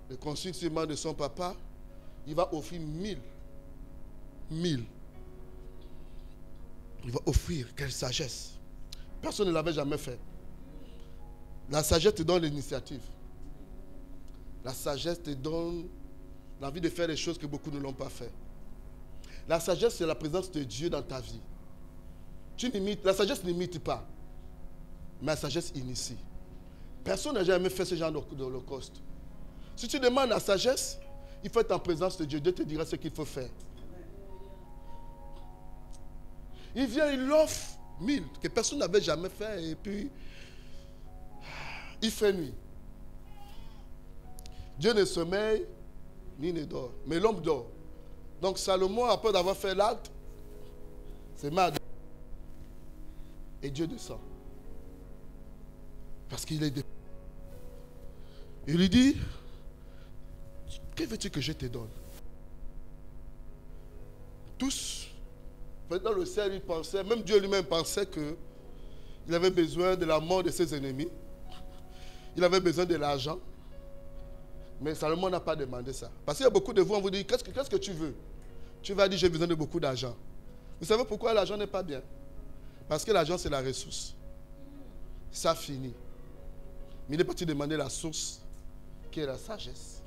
le consultement de son papa, il va offrir 1000. Il va offrir, quelle sagesse. Personne ne l'avait jamais fait. La sagesse te donne l'initiative. La sagesse te donne l'envie de faire des choses que beaucoup ne l'ont pas fait. La sagesse, c'est la présence de Dieu dans ta vie. La sagesse n'imite pas, mais la sagesse initie. Personne n'a jamais fait ce genre d'holocauste. Si tu demandes la sagesse, il faut être en présence de Dieu. Dieu te dira ce qu'il faut faire. Il vient, il offre 1000 que personne n'avait jamais fait et puis il fait nuit. Dieu ne sommeille ni ne dort, mais l'homme dort. Donc Salomon, après d'avoir fait l'acte, c'est mal. Et Dieu descend. Parce qu'il est dépendant. Il lui dit, que veux-tu que je te donne? Tous, dans le ciel, il pensait, même Dieu lui-même pensait qu'il avait besoin de la mort de ses ennemis. Il avait besoin de l'argent. Mais Salomon n'a pas demandé ça. Parce qu'il y a beaucoup de vous, on vous dit, qu'est-ce que tu veux? Tu vas dire, j'ai besoin de beaucoup d'argent. Vous savez pourquoi l'argent n'est pas bien? Parce que l'argent, c'est la ressource. Ça finit. Mais il est parti demander la source, qui est la sagesse.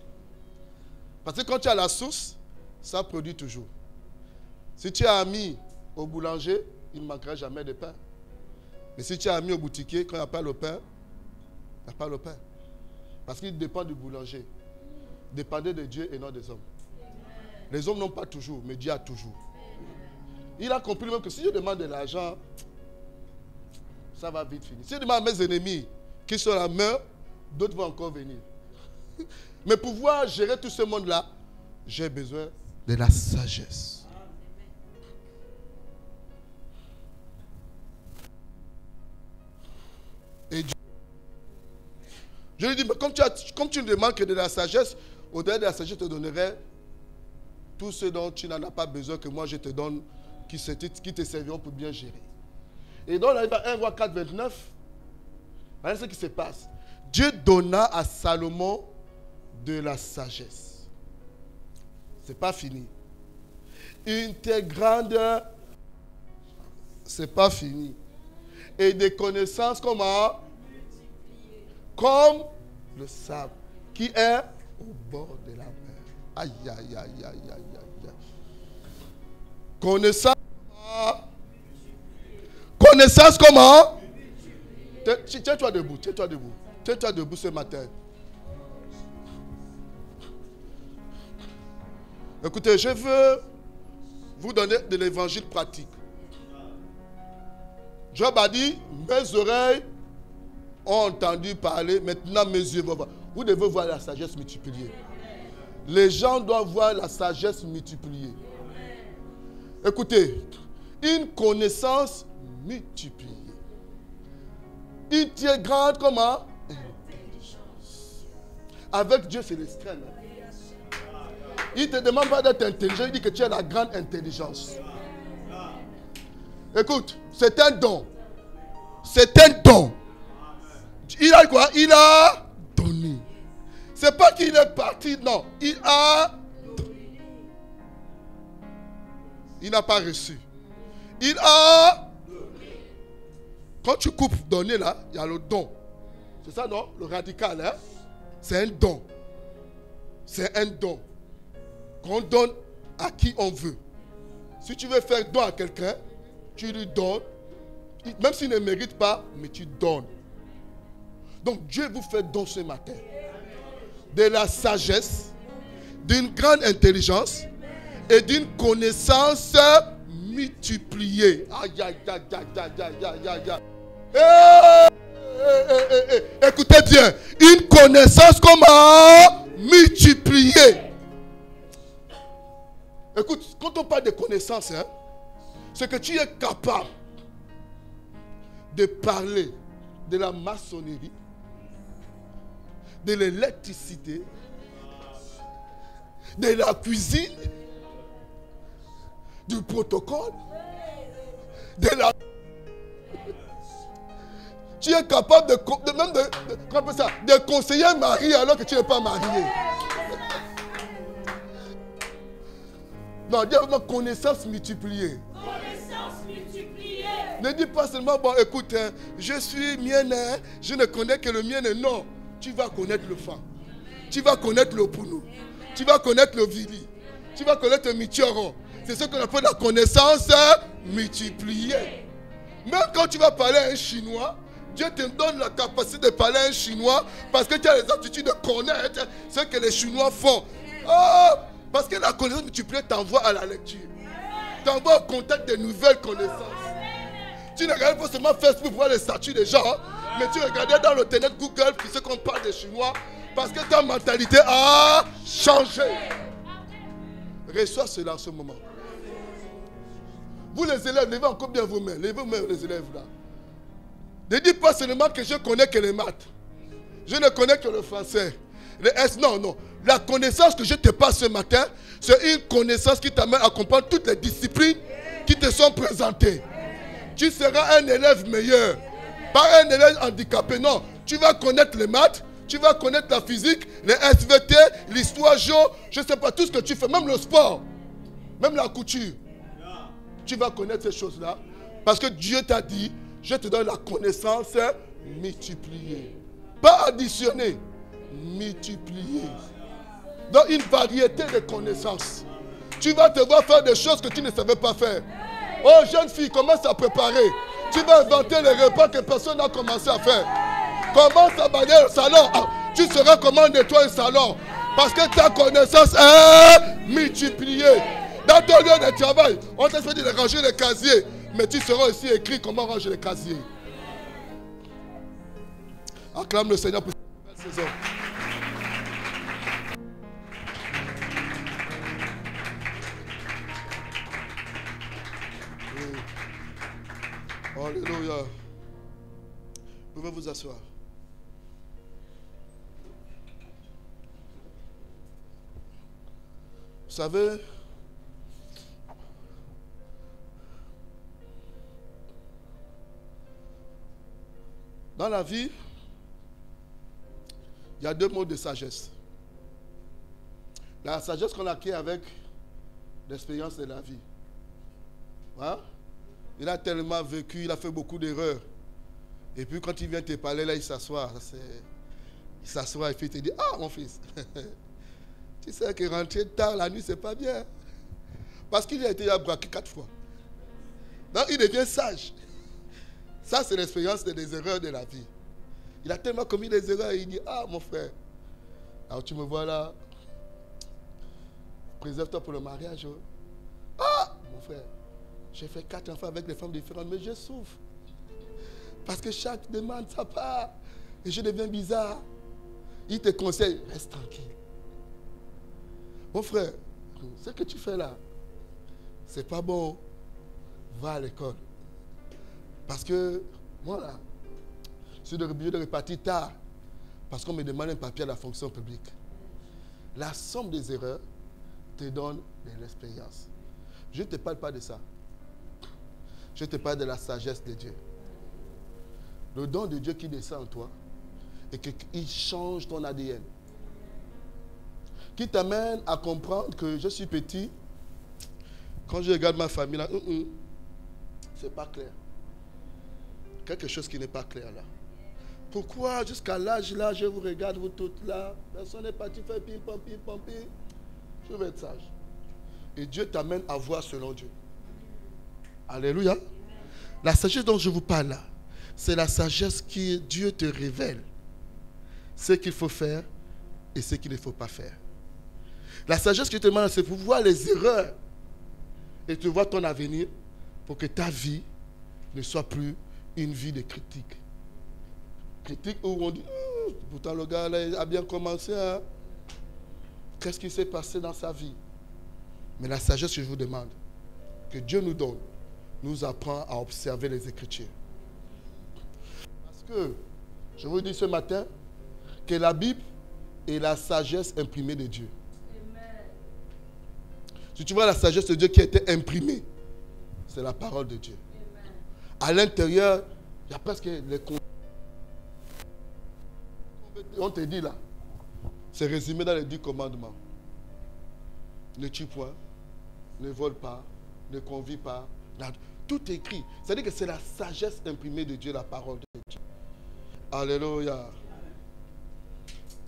Parce que quand tu as la source, ça produit toujours. Si tu as mis au boulanger, il ne manquera jamais de pain. Mais si tu as mis au boutiquier, quand il n'y a pas le pain, il n'y a pas le pain. Parce qu'il dépend du boulanger. Dépendez de Dieu et non des hommes. Les hommes n'ont pas toujours, mais Dieu a toujours. Il a compris même que si je demande de l'argent, ça va vite finir. Si je demande à mes ennemis qui sont la main, d'autres vont encore venir. Mais pour pouvoir gérer tout ce monde-là, j'ai besoin de la sagesse. Et Dieu, je lui dis, mais comme tu ne demandes que de la sagesse, au-delà de la sagesse, je te donnerai tout ce dont tu n'en as pas besoin, que moi je te donne, qui te serviront pour bien gérer. Et donc, on arrive à 1 roi 4, 29. Voilà ce qui se passe. Dieu donna à Salomon de la sagesse. Ce n'est pas fini. Une telle grande, ce n'est pas fini. Et des connaissances comment? Comme le sable qui est au bord de la mer. Aïe, aïe, aïe, aïe, aïe, aïe. Connaissance. Connaissance comment? Tiens-toi debout, tiens-toi debout. Tiens-toi debout ce matin. Écoutez, je veux vous donner de l'évangile pratique. Job a dit, mes oreilles ont entendu parler, maintenant mes yeux vont voir. Vous devez voir la sagesse multipliée. Les gens doivent voir la sagesse multipliée. Écoutez, une connaissance multipliée. Une très grande comment? Intelligence. Avec Dieu, c'est l'extrême. Il ne te demande pas d'être intelligent, il dit que tu as la grande intelligence. Écoute, c'est un don. C'est un don. Il a quoi? Il a donné. C'est pas qu'il est parti, non. Il a donné. Il n'a pas reçu. Il a donné. Quand tu coupes donner là, il y a le don. C'est ça, non? Le radical, hein? C'est un don. C'est un don. Qu'on donne à qui on veut. Si tu veux faire don à quelqu'un, tu lui donnes. Même s'il ne mérite pas, mais tu donnes. Donc Dieu vous fait don ce matin. De la sagesse, d'une grande intelligence et d'une connaissance multipliée. Aïe, aïe, aïe, aïe, aïe, aïe, aïe. Écoutez bien, une connaissance comment? Multipliée. Écoute, quand on parle de connaissance, hein, c'est que tu es capable de parler de la maçonnerie, de l'électricité, de la cuisine, du protocole, de la... Tu es capable de conseiller un mari alors que tu n'es pas marié. Non, dis une connaissance multipliée. Connaissance multipliée. Ne dis pas seulement, bon, écoute, hein, je suis mien, hein, je ne connais que le mien. Non, tu vas connaître le fan. Tu vas connaître le Pounou. Tu vas connaître le Vili. Tu vas connaître le Michioron. C'est ce qu'on appelle la connaissance multipliée. Même quand tu vas parler à un Chinois, Dieu te donne la capacité de parler à un Chinois parce que tu as les aptitudes de connaître ce que les Chinois font. Oh, parce que la connaissance multipliée t'envoie à la lecture. T'envoie au contact de nouvelles connaissances. Tu ne regardes pas seulement Facebook pour voir les statuts des gens, mais tu regardais dans l'internet Google pour ce qu'on parle des Chinois parce que ta mentalité a changé. Reçois cela en ce moment. Vous les élèves, levez encore bien vous-même. Levez vous-même les élèves là. Ne dites pas seulement que je connais que les maths. Je ne connais que le français. Les S, non, non. La connaissance que je te passe ce matin, c'est une connaissance qui t'amène à comprendre toutes les disciplines qui te sont présentées. Tu seras un élève meilleur. Pas un élève handicapé, non. Tu vas connaître les maths, tu vas connaître la physique, les SVT, l'histoire géo, je ne sais pas, tout ce que tu fais, même le sport, même la couture. Tu vas connaître ces choses-là. Parce que Dieu t'a dit, je te donne la connaissance multipliée. Pas additionnée, multipliée. Dans une variété de connaissances. Tu vas te voir faire des choses que tu ne savais pas faire. Oh jeune fille, commence à préparer. Tu vas inventer les repas que personne n'a commencé à faire. Commence à balayer le salon. Tu sauras comment nettoyer le salon. Parce que ta connaissance est multipliée. Dans ton lieu de travail, on t'a fait de ranger les casiers. Mais tu sauras aussi écrit comment ranger les casiers. Acclame le Seigneur pour cette belle saison. Alléluia. Vous pouvez vous asseoir. Vous savez, dans la vie, il y a deux modes de sagesse. La sagesse qu'on acquiert avec l'expérience de la vie. Hein? Il a tellement vécu, il a fait beaucoup d'erreurs. Et puis quand il vient te parler, là, il s'assoit. Il s'assoit et puis il te dit, ah mon fils, tu sais que rentrer tard la nuit, c'est pas bien. Parce qu'il a été braqué 4 fois. Donc il devient sage. Ça, c'est l'expérience des erreurs de la vie. Il a tellement commis des erreurs et il dit, ah mon frère, alors tu me vois là, préserve-toi pour le mariage. Oh. Ah mon frère, j'ai fait 4 enfants avec des femmes différentes, mais je souffre. Parce que chaque demande sa part. Et je deviens bizarre. Il te conseille, reste tranquille. Mon frère, ce que tu fais là, c'est pas bon. Va à l'école. Parce que, moi là, je suis obligé de repartir tard. Parce qu'on me demande un papier à la fonction publique. La somme des erreurs te donne de l'expérience. Je ne te parle pas de ça. Je te parle de la sagesse de Dieu. Le don de Dieu qui descend en toi et qu'il change ton ADN. Qui t'amène à comprendre que je suis petit. Quand je regarde ma famille là, c'est pas clair. Quelque chose qui n'est pas clair là. Pourquoi jusqu'à l'âge là, je vous regarde vous toutes là, personne n'est parti faire pim pam pim pam pim. Je vais être sage. Et Dieu t'amène à voir selon Dieu. Alléluia. La sagesse dont je vous parle là, c'est la sagesse que Dieu te révèle. Ce qu'il faut faire et ce qu'il ne faut pas faire. La sagesse que tu te demandes, c'est pour voir les erreurs et te voir ton avenir pour que ta vie ne soit plus une vie de critique. Critique où on dit, pourtant le gars là, a bien commencé. Hein? Qu'est-ce qui s'est passé dans sa vie? Mais la sagesse que je vous demande, que Dieu nous donne, nous apprend à observer les Écritures. Parce que, je vous dis ce matin, que la Bible est la sagesse imprimée de Dieu. Amen. Si tu vois la sagesse de Dieu qui a été imprimée, c'est la parole de Dieu. Amen. À l'intérieur, il y a presque les... On te dit là, c'est résumé dans les 10 commandements. Ne tue point, ne vole pas, ne convie pas. Tout est écrit. C'est-à-dire que c'est la sagesse imprimée de Dieu, la parole de Dieu. Alléluia.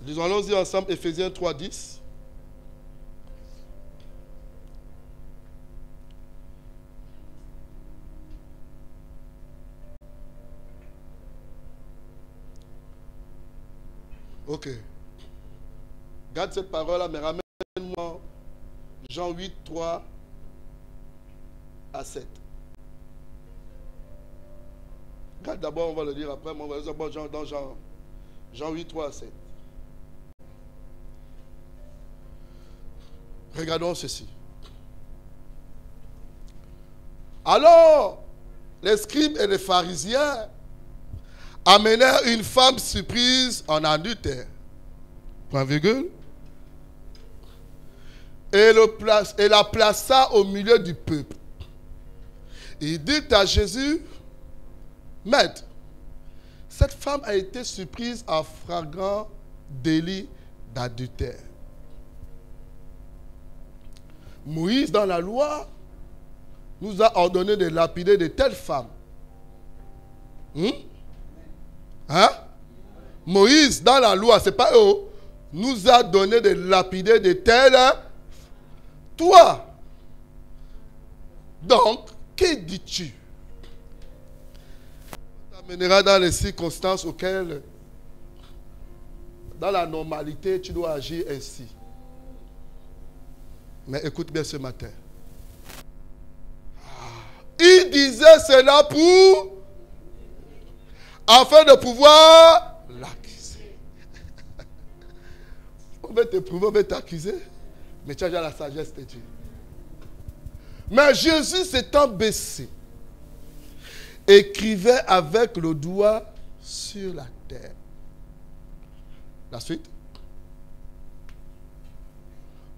Nous allons dire ensemble Ephésiens 3, 10. Ok. Garde cette parole-là, mais ramène-moi Jean 8, 3 à 7. Regarde d'abord, on va le lire après, mais on va le dire dans Jean 8, 3 à 7. Regardons ceci. Alors, les scribes et les pharisiens amenèrent une femme surprise en adultère. Point virgule. Et la plaça au milieu du peuple. Il dit à Jésus, Maître, cette femme a été surprise en flagrant délit d'adultère. Moïse, dans la loi, nous a ordonné de lapider de telles femmes. Hein? Moïse, dans la loi, c'est pas eux, nous a donné de lapider de telles. Toi, donc, que dis-tu? Ça t'amènera dans les circonstances auxquelles, dans la normalité, tu dois agir ainsi. Mais écoute bien ce matin. Il disait cela afin de pouvoir l'accuser. On veut te prouver, on veut t'accuser, mais tu as déjà la sagesse de Dieu. Mais Jésus s'étant baissé, écrivait avec le doigt sur la terre. La suite.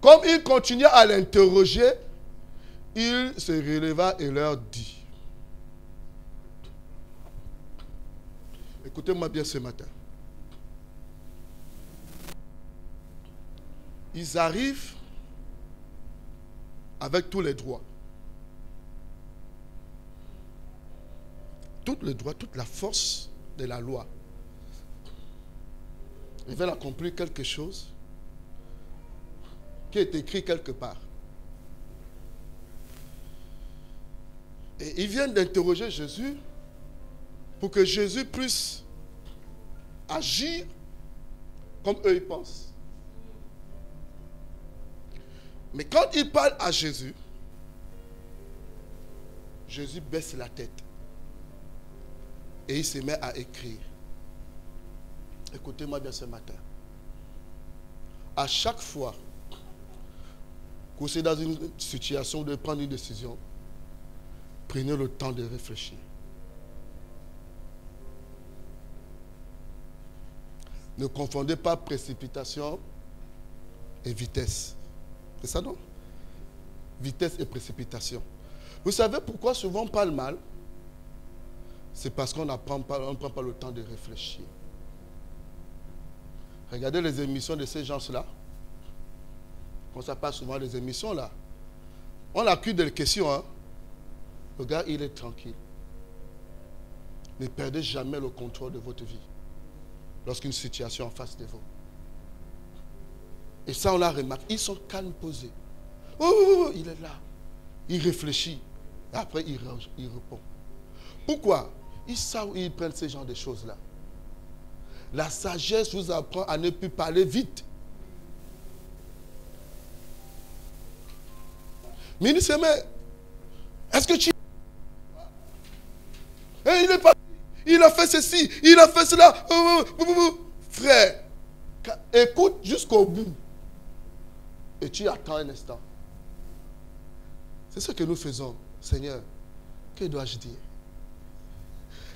Comme il continuait à l'interroger, il se releva et leur dit. Écoutez-moi bien ce matin. Ils arrivent avec tous les droits. Tous les droits, toute la force de la loi. Ils veulent accomplir quelque chose qui est écrit quelque part. Et ils viennent d'interroger Jésus pour que Jésus puisse agir comme eux ils pensent. Mais quand ils parlent à Jésus, Jésus baisse la tête et il se met à écrire. Écoutez-moi bien ce matin. À chaque fois que vous êtes dans une situation de prendre une décision, prenez le temps de réfléchir. Ne confondez pas précipitation et vitesse. C'est ça, non? Vitesse et précipitation. Vous savez pourquoi souvent on parle mal? C'est parce qu'on ne prend pas le temps de réfléchir. Regardez les émissions de ces gens-là. Quand ça passe souvent les émissions là, on accuse des questions. Hein? Le gars, il est tranquille. Ne perdez jamais le contrôle de votre vie lorsqu'une situation est en face de vous. Et ça, on l'a remarqué. Ils sont calmes, posés. Oh, il est là. Il réfléchit. Et après, il répond. Pourquoi? Ils savent où ils prennent ce genre de choses-là. La sagesse vous apprend à ne plus parler vite. Mais il dit, mais est-ce que tu... Et il est parti. Il a fait ceci. Il a fait cela. Frère, écoute jusqu'au bout. Et tu attends un instant. C'est ce que nous faisons. Seigneur, que dois-je dire?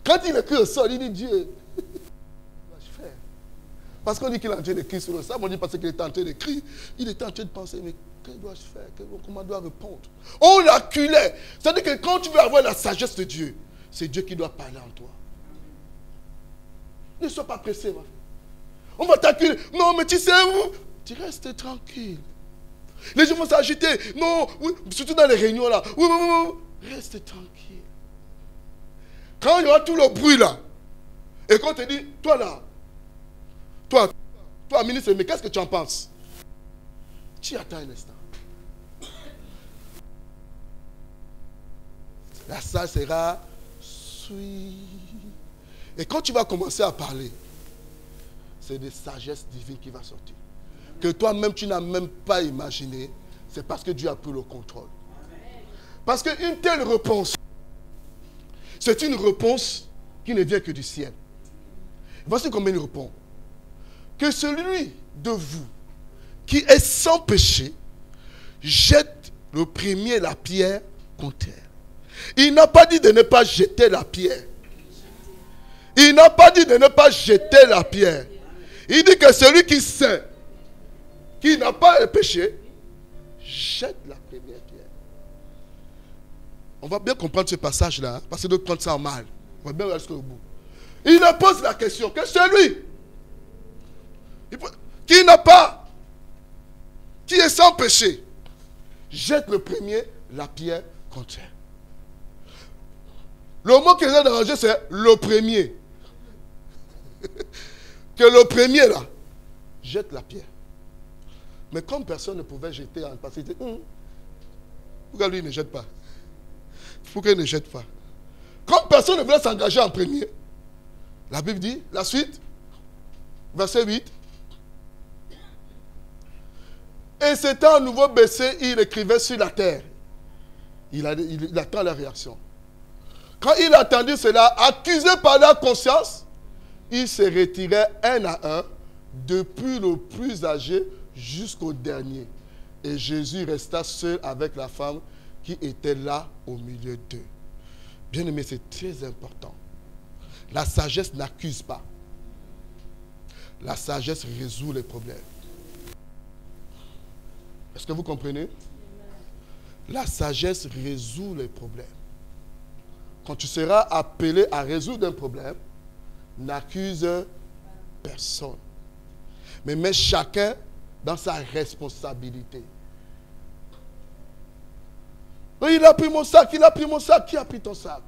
Quand il écrit au sol, il dit Dieu, que dois-je faire? Parce qu'on dit qu'il est en train d'écrire sur le sable, on dit parce qu'il est en train d'écrire, il est en train de penser, mais que dois-je faire? Comment dois je répondre? On l'acculait. C'est-à-dire que quand tu veux avoir la sagesse de Dieu, c'est Dieu qui doit parler en toi. Ne sois pas pressé, ma fille. On va t'acculer. Non, mais tu sais où? Tu restes tranquille. Les gens vont s'agiter. Non, oui, surtout dans les réunions là. Oui. Reste tranquille. Quand il y aura tout le bruit là, et qu'on te dit, toi là, toi, ministre, mais qu'est-ce que tu en penses? Tu attends un instant. Là, ça sera sweet. Et quand tu vas commencer à parler, c'est de sagesse divine qui va sortir. Que toi-même, tu n'as même pas imaginé. C'est parce que Dieu a pris le contrôle. Parce qu'une telle réponse, c'est une réponse qui ne vient que du ciel. Voici comment il répond. Que celui de vous qui est sans péché jette le premier la pierre contre terre. Il n'a pas dit de ne pas jeter la pierre. Il n'a pas dit de ne pas jeter la pierre. Il dit que celui qui sait, qui n'a pas le péché, jette la première pierre. On va bien comprendre ce passage-là, parce que d'autres prennent ça en mal. On va bien aller jusqu'au bout. Il ne pose la question que celui qui n'a pas, qui est sans péché, jette le premier la pierre contre terre. Le mot qui est dérangé, c'est le premier. Que le premier là, jette la pierre. Mais comme personne ne pouvait jeter en passé, il dit, pourquoi lui ne jette pas? Pourquoi il ne jette pas? Comme personne ne voulait s'engager en premier, la Bible dit, la suite, verset 8. Et s'étant à nouveau baissé, il écrivait sur la terre. Il attend la réaction. Quand il a entendu cela, accusé par la conscience, il se retirait un à un, depuis le plus âgé jusqu'au dernier. Et Jésus resta seul avec la femme qui était là au milieu d'eux. Bien aimé, c'est très important. La sagesse n'accuse pas. La sagesse résout les problèmes. Est-ce que vous comprenez? La sagesse résout les problèmes. Quand tu seras appelé à résoudre un problème, n'accuse personne. Mais mets chacun dans sa responsabilité. Il a pris mon sac, il a pris mon sac. Qui a pris ton sac?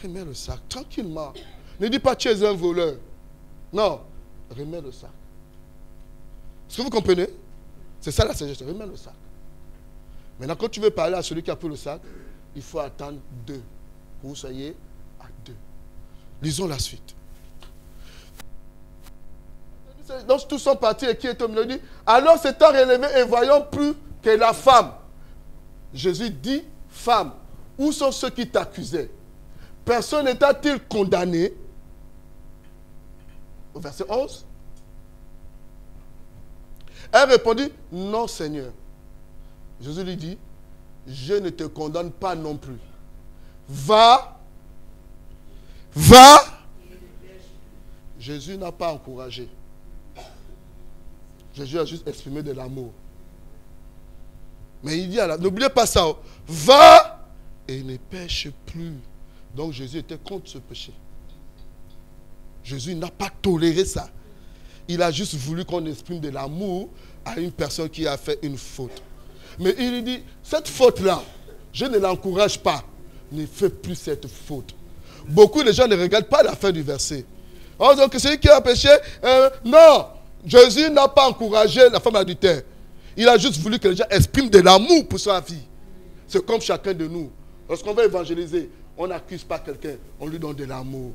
Remets le sac tranquillement. Ne dis pas tu es un voleur. Non, remets le sac. Est-ce que vous comprenez? C'est ça la sagesse. Remets le sac. Maintenant, quand tu veux parler à celui qui a pris le sac, il faut attendre deux. Que vous soyez à deux. Lisons la suite. Donc tous sont partis et qui est au milieu dit, alors s'étant relevé et voyant plus que la femme. Jésus dit, femme, où sont ceux qui t'accusaient? Personne n'était-il condamné? Au verset 11. Elle répondit, non Seigneur. Jésus lui dit, je ne te condamne pas non plus. Va. Jésus n'a pas encouragé. Jésus a juste exprimé de l'amour. Mais il dit, n'oubliez pas ça, va et ne pêche plus. Donc Jésus était contre ce péché. Jésus n'a pas toléré ça. Il a juste voulu qu'on exprime de l'amour à une personne qui a fait une faute. Mais il lui dit, cette faute-là, je ne l'encourage pas. Ne fais plus cette faute. Beaucoup de gens ne regardent pas la fin du verset. Oh, donc celui qui a péché, non, Jésus n'a pas encouragé la femme adultère. Il a juste voulu que les gens expriment de l'amour pour sa vie. C'est comme chacun de nous. Lorsqu'on va évangéliser, on n'accuse pas quelqu'un, on lui donne de l'amour.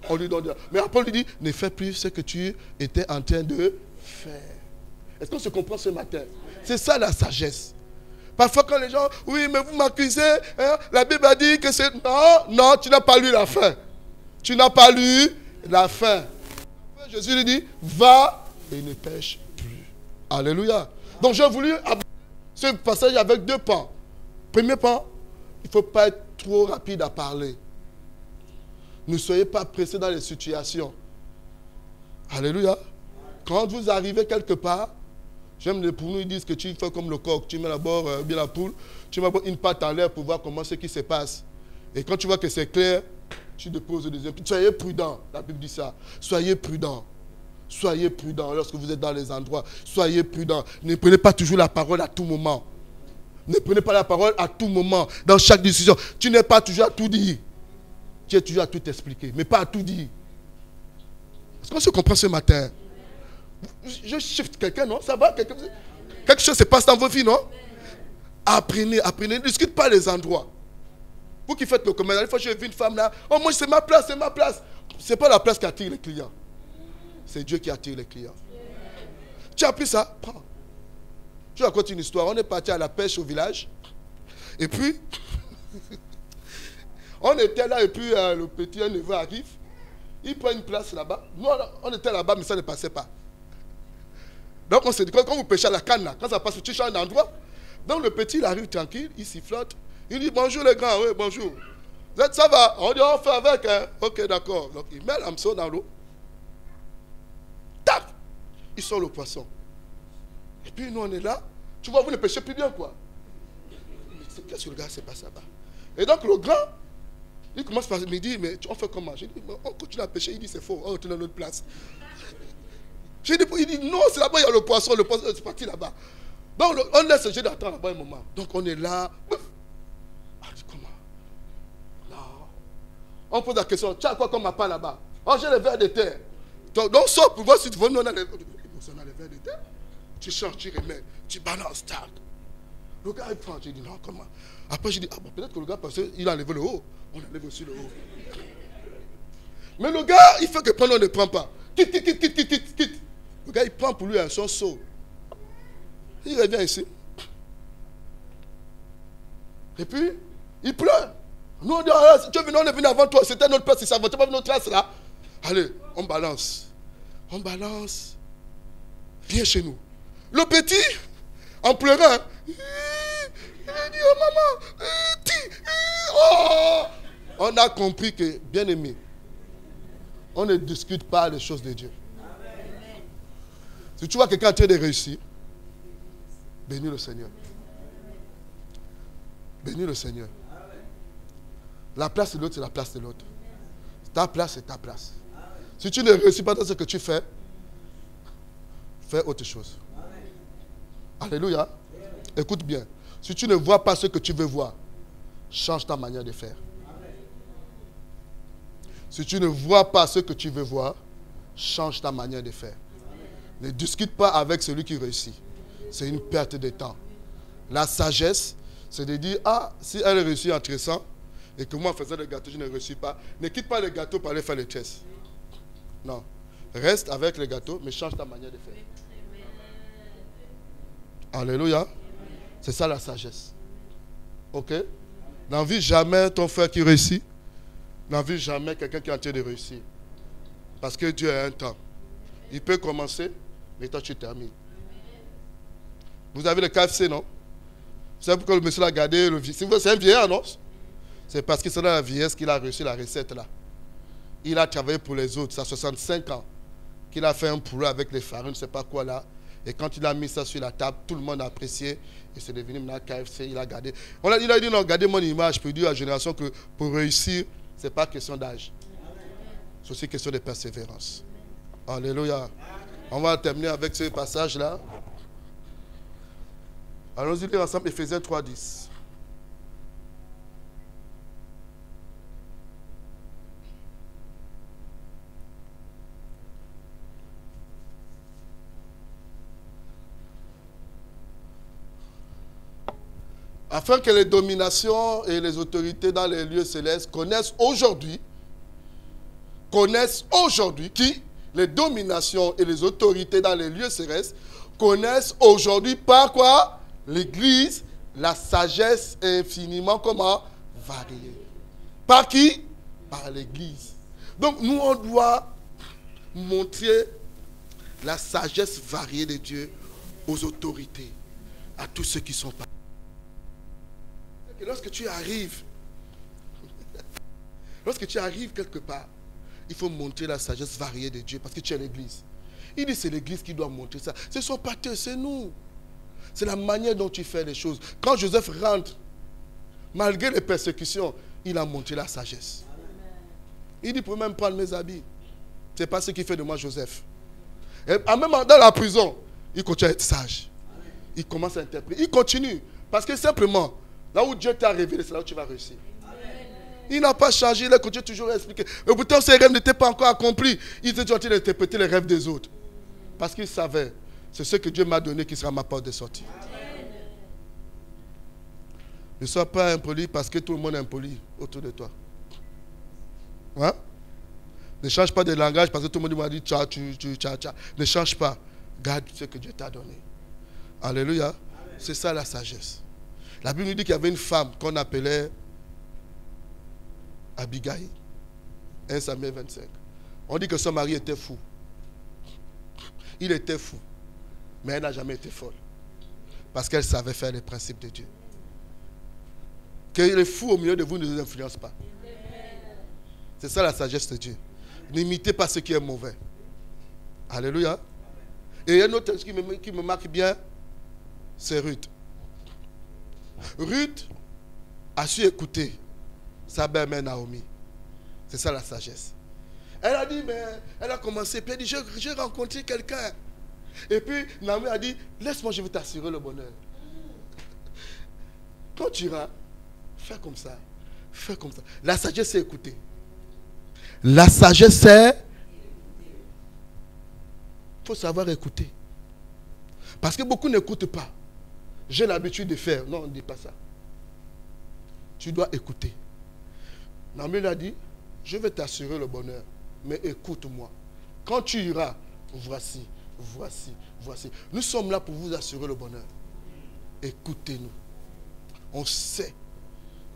On lui donne de l'amour. Mais après, on lui dit, ne fais plus ce que tu étais en train de faire. Est-ce qu'on se comprend ce matin? C'est ça la sagesse. Parfois quand les gens, oui, mais vous m'accusez, hein, la Bible a dit que c'est... Non, tu n'as pas lu la fin. Tu n'as pas lu la fin. Jésus lui dit, va et ne pêche plus. Alléluia. Donc j'ai voulu aborder ce passage avec deux pans. Premier pan, il ne faut pas être trop rapide à parler. Ne soyez pas pressés dans les situations. Alléluia. Quand vous arrivez quelque part, j'aime les poulous, ils disent que tu fais comme le coq. Tu mets d'abord bien la poule, tu mets une patte en l'air pour voir comment ce qui se passe. Et quand tu vois que c'est clair, tu déposes le deuxième. Soyez prudent, la Bible dit ça. Soyez prudent. Soyez prudent lorsque vous êtes dans les endroits. Soyez prudent. Ne prenez pas toujours la parole à tout moment. Ne prenez pas la parole à tout moment, dans chaque décision. Tu n'es pas toujours à tout dire. Tu es toujours à tout expliquer, mais pas à tout dire. Est-ce qu'on se comprend ce matin? Je shift quelqu'un, non? Ça va? Quelque chose se passe dans vos vies, non? Apprenez. Ne discutez pas les endroits. Vous qui faites le commerce, une fois j'ai vu une femme là, oh moi c'est ma place. C'est pas la place qui attire les clients. C'est Dieu qui attire les clients. Tu as appris ça? Prends. Je raconte une histoire. On est parti à la pêche au village. Et puis, on était là et puis le petit neveu arrive. Il prend une place là-bas. Nous, on était là-bas, mais ça ne passait pas. Donc, on s'est dit, quand vous pêchez à la canne, là, quand ça passe, tu changes d'endroit. Donc, le petit, il arrive tranquille, il sifflote. Il dit, bonjour les grands, oui, bonjour. Ça va? On dit, on fait avec, hein? Ok, d'accord. Donc, il met l'hameçon dans l'eau. Tac! Il sort le poisson. Et puis, nous, on est là. Tu vois, vous ne pêchez plus bien, quoi. Qu'est-ce que le gars s'est passé là-bas? Et donc, le grand, il commence par me dire, mais on fait comment? J'ai dit, on continue à pêcher. Il dit, c'est faux, on retourne à notre place. J'ai dit, il dit, non, c'est là-bas, il y a le poisson c'est parti là-bas. Donc, on laisse ce jeu d'attendre là-bas un moment. Donc, on est là. Ah, je dis, comment? Non. On pose la question, tu as quoi comme appât là-bas? Oh, j'ai les vers de terre. Donc, sors pour voir si tu veux, nous, on a les vers de terre. Tu changes, tu remets, tu balances, tac. Le gars, il prend, j'ai dit, non, comment? Après, j'ai dit, ah bon, peut-être que le gars, parce qu'il a enlevé le haut. On enlève aussi le haut. Mais le gars, il fait que prendre, on ne prend pas. Quitte. Le gars, il prend pour lui son seau. Il revient ici. Et puis, il pleure. Nous, on dit, ah, tu es venu, on est venu avant toi. C'était notre place, c'est ça. Tu n'es pas venu notre place là. Allez, on balance. Viens chez nous. Le petit, en pleurant, il a dit, oh maman, oh. On a compris que, bien aimé, on ne discute pas les choses de Dieu. Si tu vois quelqu'un en train de réussir, bénis le Seigneur. Bénis le Seigneur. La place de l'autre, c'est la place de l'autre. Ta place, c'est ta place. Si tu ne réussis pas dans ce que tu fais, fais autre chose. Alléluia. Écoute bien. Si tu ne vois pas ce que tu veux voir, change ta manière de faire. Si tu ne vois pas ce que tu veux voir, change ta manière de faire. Ne discute pas avec celui qui réussit. C'est une perte de temps. La sagesse, c'est de dire, ah, si elle réussit en tressant, et que moi en faisant des gâteaux, je ne réussis pas, ne quitte pas les gâteaux pour aller faire les tresses. Non. Reste avec les gâteaux, mais change ta manière de faire. Alléluia. C'est ça la sagesse. Ok? N'envie jamais ton frère qui réussit. N'envie jamais quelqu'un qui est en train de réussir. Parce que Dieu a un temps. Il peut commencer, mais toi tu termines. Vous avez le KFC, non? C'est pourquoi le monsieur l'a gardé. C'est un vieillard, non? C'est parce que c'est dans la vieillesse qu'il a reçu la recette là. Il a travaillé pour les autres. Ça a 65 ans qu'il a fait un poulet avec les farines, je ne sais pas quoi là. Et quand il a mis ça sur la table, tout le monde a apprécié. Et c'est devenu maintenant KFC. Il a gardé. Il a dit non, gardez mon image. Je peux dire à la génération que pour réussir, ce n'est pas question d'âge. C'est aussi question de persévérance. Alléluia. On va terminer avec ce passage-là. Allons-y lire ensemble Éphésiens 3:10. Afin que les dominations et les autorités dans les lieux célestes connaissent aujourd'hui qui? Les dominations et les autorités dans les lieux célestes connaissent aujourd'hui par quoi? L'Église, la sagesse infiniment comment? Variée. Par qui? Par l'Église. Donc nous on doit montrer la sagesse variée de Dieu aux autorités, à tous ceux qui sont pas. Et lorsque tu arrives quelque part, il faut montrer la sagesse variée de Dieu parce que tu es l'Église. Il dit c'est l'Église qui doit montrer ça. C'est son pasteur, c'est nous. C'est la manière dont tu fais les choses. Quand Joseph rentre, malgré les persécutions, il a montré la sagesse. Il dit, vous pouvez même prendre mes habits. Ce n'est pas ce qui fait de moi Joseph. Et même dans la prison, il continue à être sage. Il commence à interpréter. Il continue. Parce que simplement, là où Dieu t'a révélé, c'est là où tu vas réussir. Il n'a pas changé, il a continué toujours à expliquer. Et pourtant, ses rêves n'étaient pas encore accomplis. Il était en train d'interpréter les rêves des autres. Parce qu'il savait, c'est ce que Dieu m'a donné qui sera ma porte de sortie. Ne sois pas impoli parce que tout le monde est impoli autour de toi. Hein? Ne change pas de langage parce que tout le monde m'a dit tcha, tcha, tcha. Ne change pas. Garde ce que Dieu t'a donné. Alléluia. C'est ça la sagesse. La Bible nous dit qu'il y avait une femme qu'on appelait Abigail. 1 Samuel 25. On dit que son mari était fou. Il était fou. Mais elle n'a jamais été folle. Parce qu'elle savait faire les principes de Dieu. Que les fous au milieu de vous ne vous influencent pas. C'est ça la sagesse de Dieu. N'imitez pas ce qui est mauvais. Alléluia. Et il y a un autre qui me marque bien, c'est Ruth. Ruth a su écouter sa belle-mère Naomi. C'est ça la sagesse. Elle a dit, mais elle a commencé, puis elle a dit, j'ai rencontré quelqu'un. Et puis Naomi a dit, laisse-moi, je vais t'assurer le bonheur. Quand tu iras, fais comme ça. Fais comme ça. La sagesse, c'est écouter. La sagesse, c'est... Il faut savoir écouter. Parce que beaucoup n'écoutent pas. J'ai l'habitude de faire. Non, on ne dit pas ça. Tu dois écouter. Naomi a dit, je vais t'assurer le bonheur, mais écoute-moi. Quand tu iras, voici. Nous sommes là pour vous assurer le bonheur. Écoutez-nous. On sait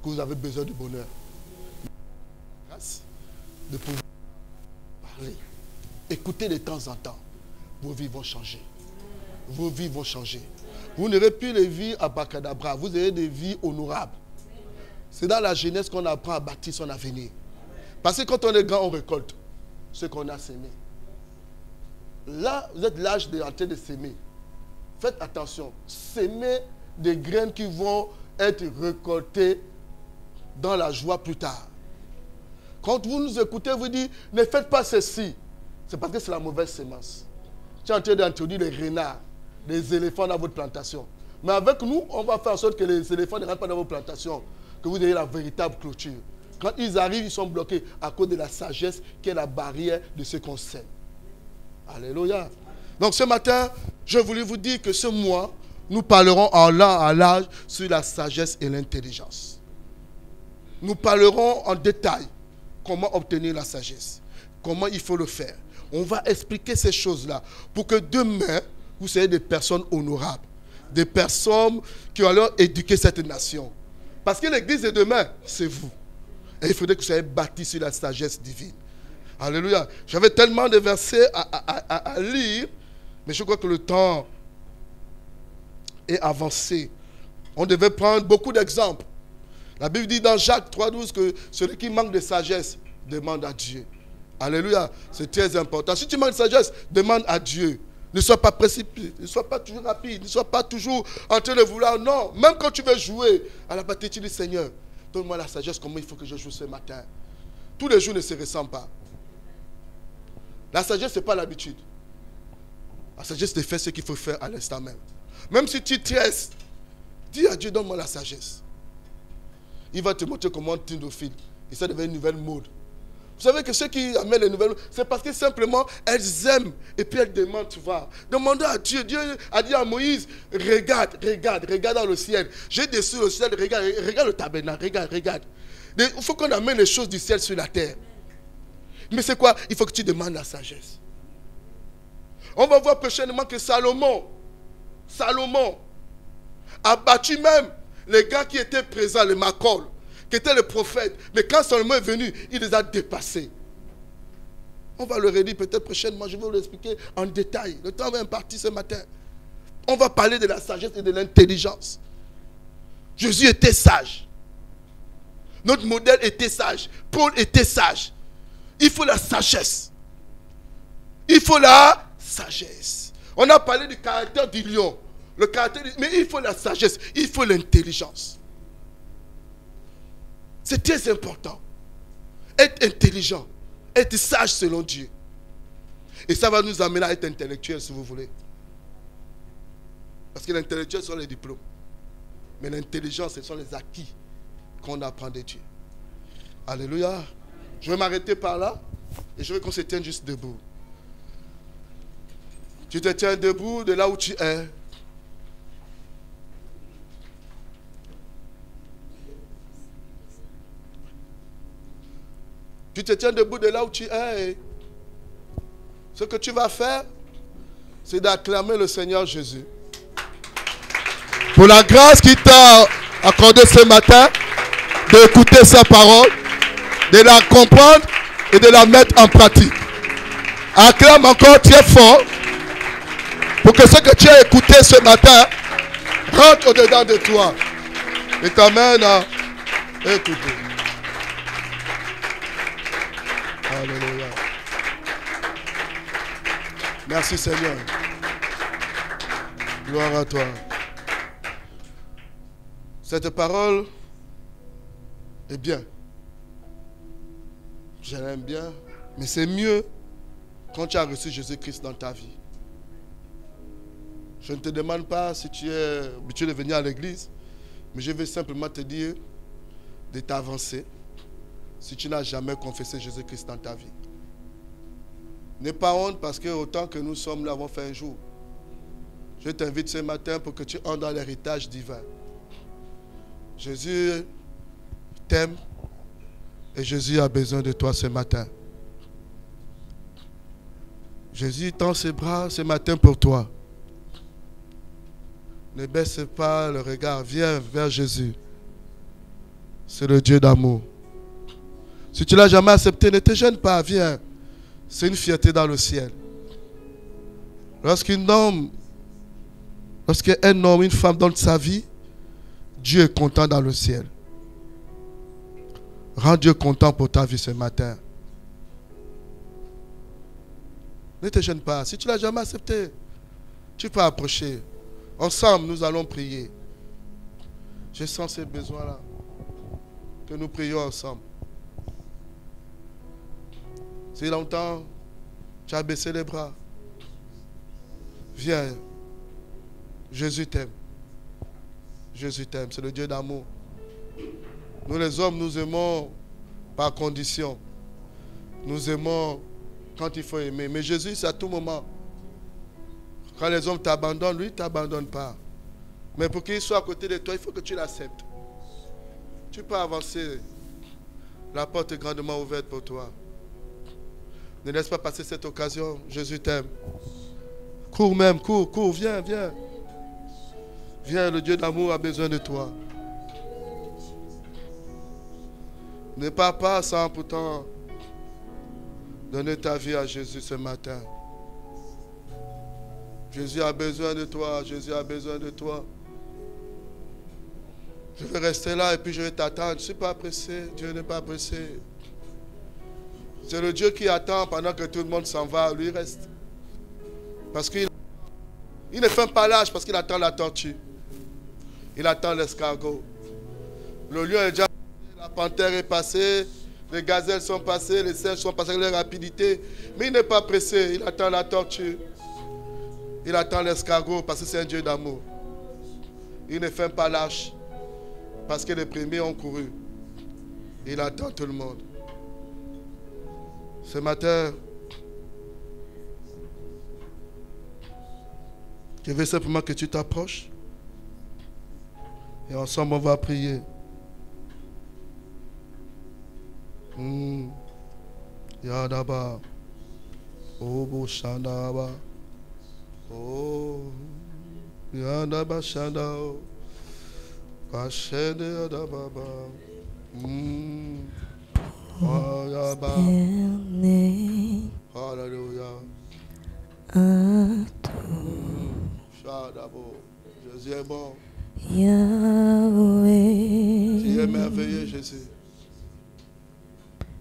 que vous avez besoin de bonheur. Grâce de pouvoir parler. Écoutez de temps en temps. Vos vies vont changer. Vos vies vont changer. Vous n'aurez plus les vies à Bacadabra. Vous aurez des vies honorables. C'est dans la jeunesse qu'on apprend à bâtir son avenir. Parce que quand on est grand, on récolte ce qu'on a sémé. Là, vous êtes l'âge en train de s'aimer. Faites attention. S'aimer des graines qui vont être récoltées dans la joie plus tard. Quand vous nous écoutez, vous dites, ne faites pas ceci. C'est parce que c'est la mauvaise sémence. Tu es en train d'introduire les renards, les éléphants dans votre plantation. Mais avec nous, on va faire en sorte que les éléphants ne rentrent pas dans vos plantations. Que vous ayez la véritable clôture. Quand ils arrivent, ils sont bloqués à cause de la sagesse qui est la barrière de ce qu'on sème. Alléluia. Donc ce matin, je voulais vous dire que ce mois, nous parlerons en long en large sur la sagesse et l'intelligence. Nous parlerons en détail comment obtenir la sagesse, comment il faut le faire. On va expliquer ces choses-là pour que demain, vous soyez des personnes honorables, des personnes qui vont alors éduquer cette nation. Parce que l'église de demain, c'est vous. Et il faudrait que vous soyez bâtis sur la sagesse divine. Alléluia. J'avais tellement de versets à lire, mais je crois que le temps est avancé. On devait prendre beaucoup d'exemples. La Bible dit dans Jacques 3,12 que celui qui manque de sagesse demande à Dieu. Alléluia. C'est très important. Si tu manques de sagesse, demande à Dieu. Ne sois pas précipité, ne sois pas toujours rapide, ne sois pas toujours en train de vouloir. Non, même quand tu veux jouer à la partie, tu dis Seigneur, donne-moi la sagesse, comment il faut que je joue ce matin. Tous les jours ne se ressemblent pas. La sagesse, ce n'est pas l'habitude. La sagesse, c'est de faire ce qu'il faut faire à l'instant même. Même si tu tresses, dis à Dieu, donne-moi la sagesse. Il va te montrer comment tu te files. Et ça devient une nouvelle mode. Vous savez que ceux qui amènent les nouvelles, c'est parce que simplement, elles aiment. Et puis elles demandent, tu vois. Demandez à Dieu. Dieu a dit à Moïse, regarde dans le ciel. J'ai dessus le ciel, regarde le tabernacle, regarde. Il faut qu'on amène les choses du ciel sur la terre. Mais c'est quoi? Il faut que tu demandes la sagesse. On va voir prochainement que Salomon a battu même les gars qui étaient présents, les Macol, qui étaient les prophètes. Mais quand Salomon est venu, il les a dépassés. On va le redire peut-être prochainement, je vais vous l'expliquer en détail. Le temps va impartir ce matin. On va parler de la sagesse et de l'intelligence. Jésus était sage. Notre modèle était sage. Paul était sage. Il faut la sagesse. Il faut la sagesse. On a parlé du caractère du lion. Mais il faut la sagesse. Il faut l'intelligence. C'est très important. Être intelligent. Être sage selon Dieu. Et ça va nous amener à être intellectuel si vous voulez. Parce que l'intellectuel sont les diplômes. Mais l'intelligence, ce sont les acquis qu'on apprend de Dieu. Alléluia. Je vais m'arrêter par là et je veux qu'on se tienne juste debout. Tu te tiens debout de là où tu es. Tu te tiens debout de là où tu es. Ce que tu vas faire, c'est d'acclamer le Seigneur Jésus. Pour la grâce qu'il t'a accordée ce matin, d'écouter sa parole, de la comprendre et de la mettre en pratique. Acclame encore très fort pour que ce que tu as écouté ce matin rentre au-dedans de toi et t'amène à écouter. Alléluia. Merci Seigneur. Gloire à toi. Cette parole est bien. Je l'aime bien. Mais c'est mieux quand tu as reçu Jésus-Christ dans ta vie. Je ne te demande pas si tu es habitué de venir à l'église, mais je veux simplement te dire de t'avancer si tu n'as jamais confessé Jésus-Christ dans ta vie. N'aie pas honte parce que autant que nous sommes, nous l'avons fait un jour. Je t'invite ce matin pour que tu entres dans l'héritage divin. Jésus t'aime et Jésus a besoin de toi ce matin. Jésus tend ses bras ce matin pour toi. Ne baisse pas le regard, viens vers Jésus. C'est le Dieu d'amour. Si tu ne l'as jamais accepté, ne te gêne pas, viens. C'est une fierté dans le ciel. Lorsqu'un homme, une femme donne sa vie, Dieu est content dans le ciel. Rends Dieu content pour ta vie ce matin. Ne te gêne pas. Si tu ne l'as jamais accepté, tu peux approcher. Ensemble, nous allons prier. Je sens ces besoins-là. Que nous prions ensemble. Si longtemps, tu as baissé les bras, viens. Jésus t'aime. Jésus t'aime. C'est le Dieu d'amour. Nous les hommes, nous aimons par condition. Nous aimons quand il faut aimer. Mais Jésus, c'est à tout moment. Quand les hommes t'abandonnent, lui, il ne t'abandonne pas. Mais pour qu'il soit à côté de toi, il faut que tu l'acceptes. Tu peux avancer. La porte est grandement ouverte pour toi. Ne laisse pas passer cette occasion. Jésus t'aime. Cours même, cours, viens, viens. Viens, le Dieu d'amour a besoin de toi. Ne pars pas sans pourtant donner ta vie à Jésus ce matin. Jésus a besoin de toi, Jésus a besoin de toi. Je vais rester là et puis je vais t'attendre. Je ne suis pas pressé, Dieu n'est pas pressé. C'est le Dieu qui attend pendant que tout le monde s'en va, lui reste. Parce qu'il ne fait pas l'âge parce qu'il attend la tortue. Il attend l'escargot. Le lion est déjà passé, la panthère est passée, les gazelles sont passées, les singes sont passés avec leur rapidité. Mais il n'est pas pressé, il attend la tortue. Il attend l'escargot parce que c'est un Dieu d'amour. Il ne fait pas lâche parce que les premiers ont couru. Il attend tout le monde. Ce matin, je veux simplement que tu t'approches et ensemble on va prier. Yadaba, Obo Shandaba, Oh, Yadaba Shandao, Kashede Yadababa, Hallelujah. Shadabo. Jésus est bon. Yahweh. Tu es merveilleux, Jésus.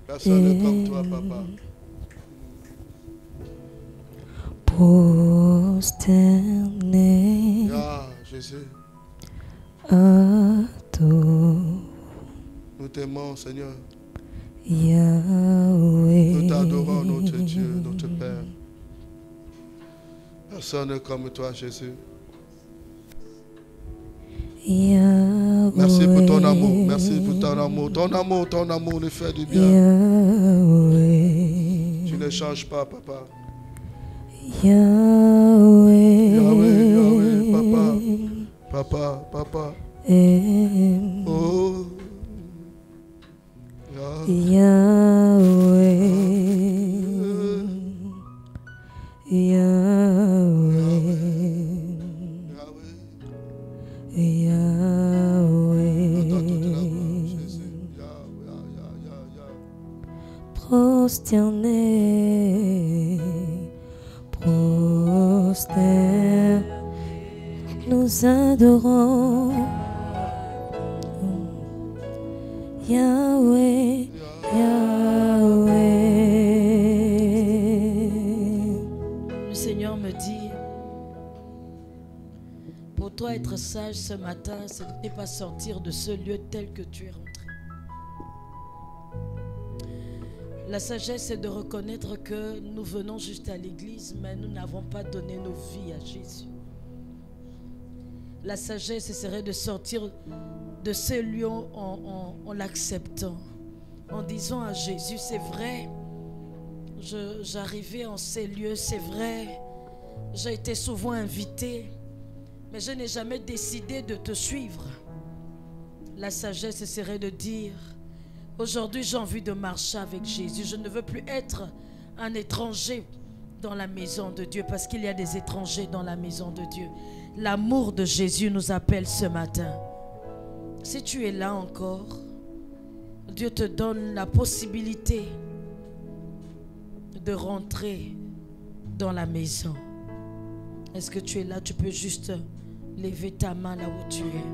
Personne n'est comme toi, Papa. Prosterné. Jésus. À toi. Nous t'aimons, Seigneur. Yahweh. Nous t'adorons, notre Dieu, notre Père. Personne n'est comme toi, Jésus. Yahweh. Merci pour ton amour. Merci pour ton amour. Ton amour nous fait du bien. Tu ne changes pas, papa. Yahweh, Yahweh, papa. Papa, papa. Oh. Yahweh, Yahweh, prosterné, prosterné, nous adorons Yahweh, Yahweh. Le Seigneur me dit, pour toi être sage ce matin, ce n'est pas sortir de ce lieu tel que tu es rentré. La sagesse, c'est de reconnaître que nous venons juste à l'église, mais nous n'avons pas donné nos vies à Jésus. La sagesse, ce serait de sortir de ce lieu en l'acceptant, en disant à Jésus, c'est vrai, j'arrivais en ces lieux, c'est vrai, j'ai été souvent invité, mais je n'ai jamais décidé de te suivre. La sagesse, ce serait de dire, aujourd'hui j'ai envie de marcher avec Jésus, je ne veux plus être un étranger dans la maison de Dieu, parce qu'il y a des étrangers dans la maison de Dieu. L'amour de Jésus nous appelle ce matin. Si tu es là encore, Dieu te donne la possibilité de rentrer dans la maison. Est-ce que tu es là? Tu peux juste lever ta main là où tu es.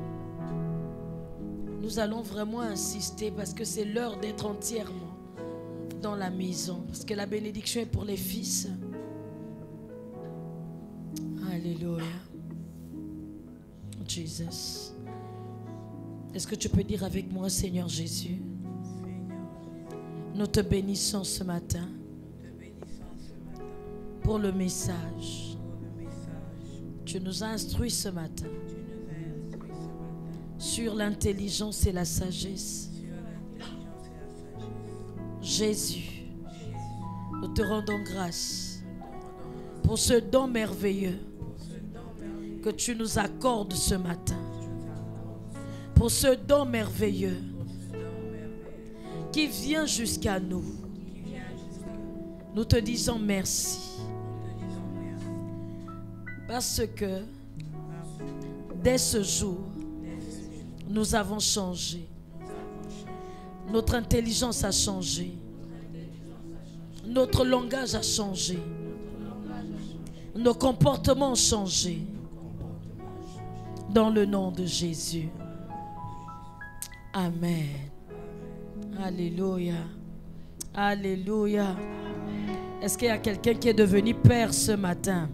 Nous allons vraiment insister parce que c'est l'heure d'être entièrement dans la maison. Parce que la bénédiction est pour les fils. Alléluia. Jesus. Est-ce que tu peux dire avec moi, Seigneur Jésus, nous te bénissons ce matin pour le message. Tu nous as instruits ce matin sur l'intelligence et la sagesse. Jésus, nous te rendons grâce pour ce don merveilleux que tu nous accordes ce matin. Pour ce don merveilleux qui vient jusqu'à nous. Nous te disons merci. Parce que dès ce jour, nous avons changé. Notre intelligence a changé. Notre langage a changé. Nos comportements ont changé. Dans le nom de Jésus. Amen. Alléluia. Alléluia. Est-ce qu'il y a quelqu'un qui est devenu père ce matin?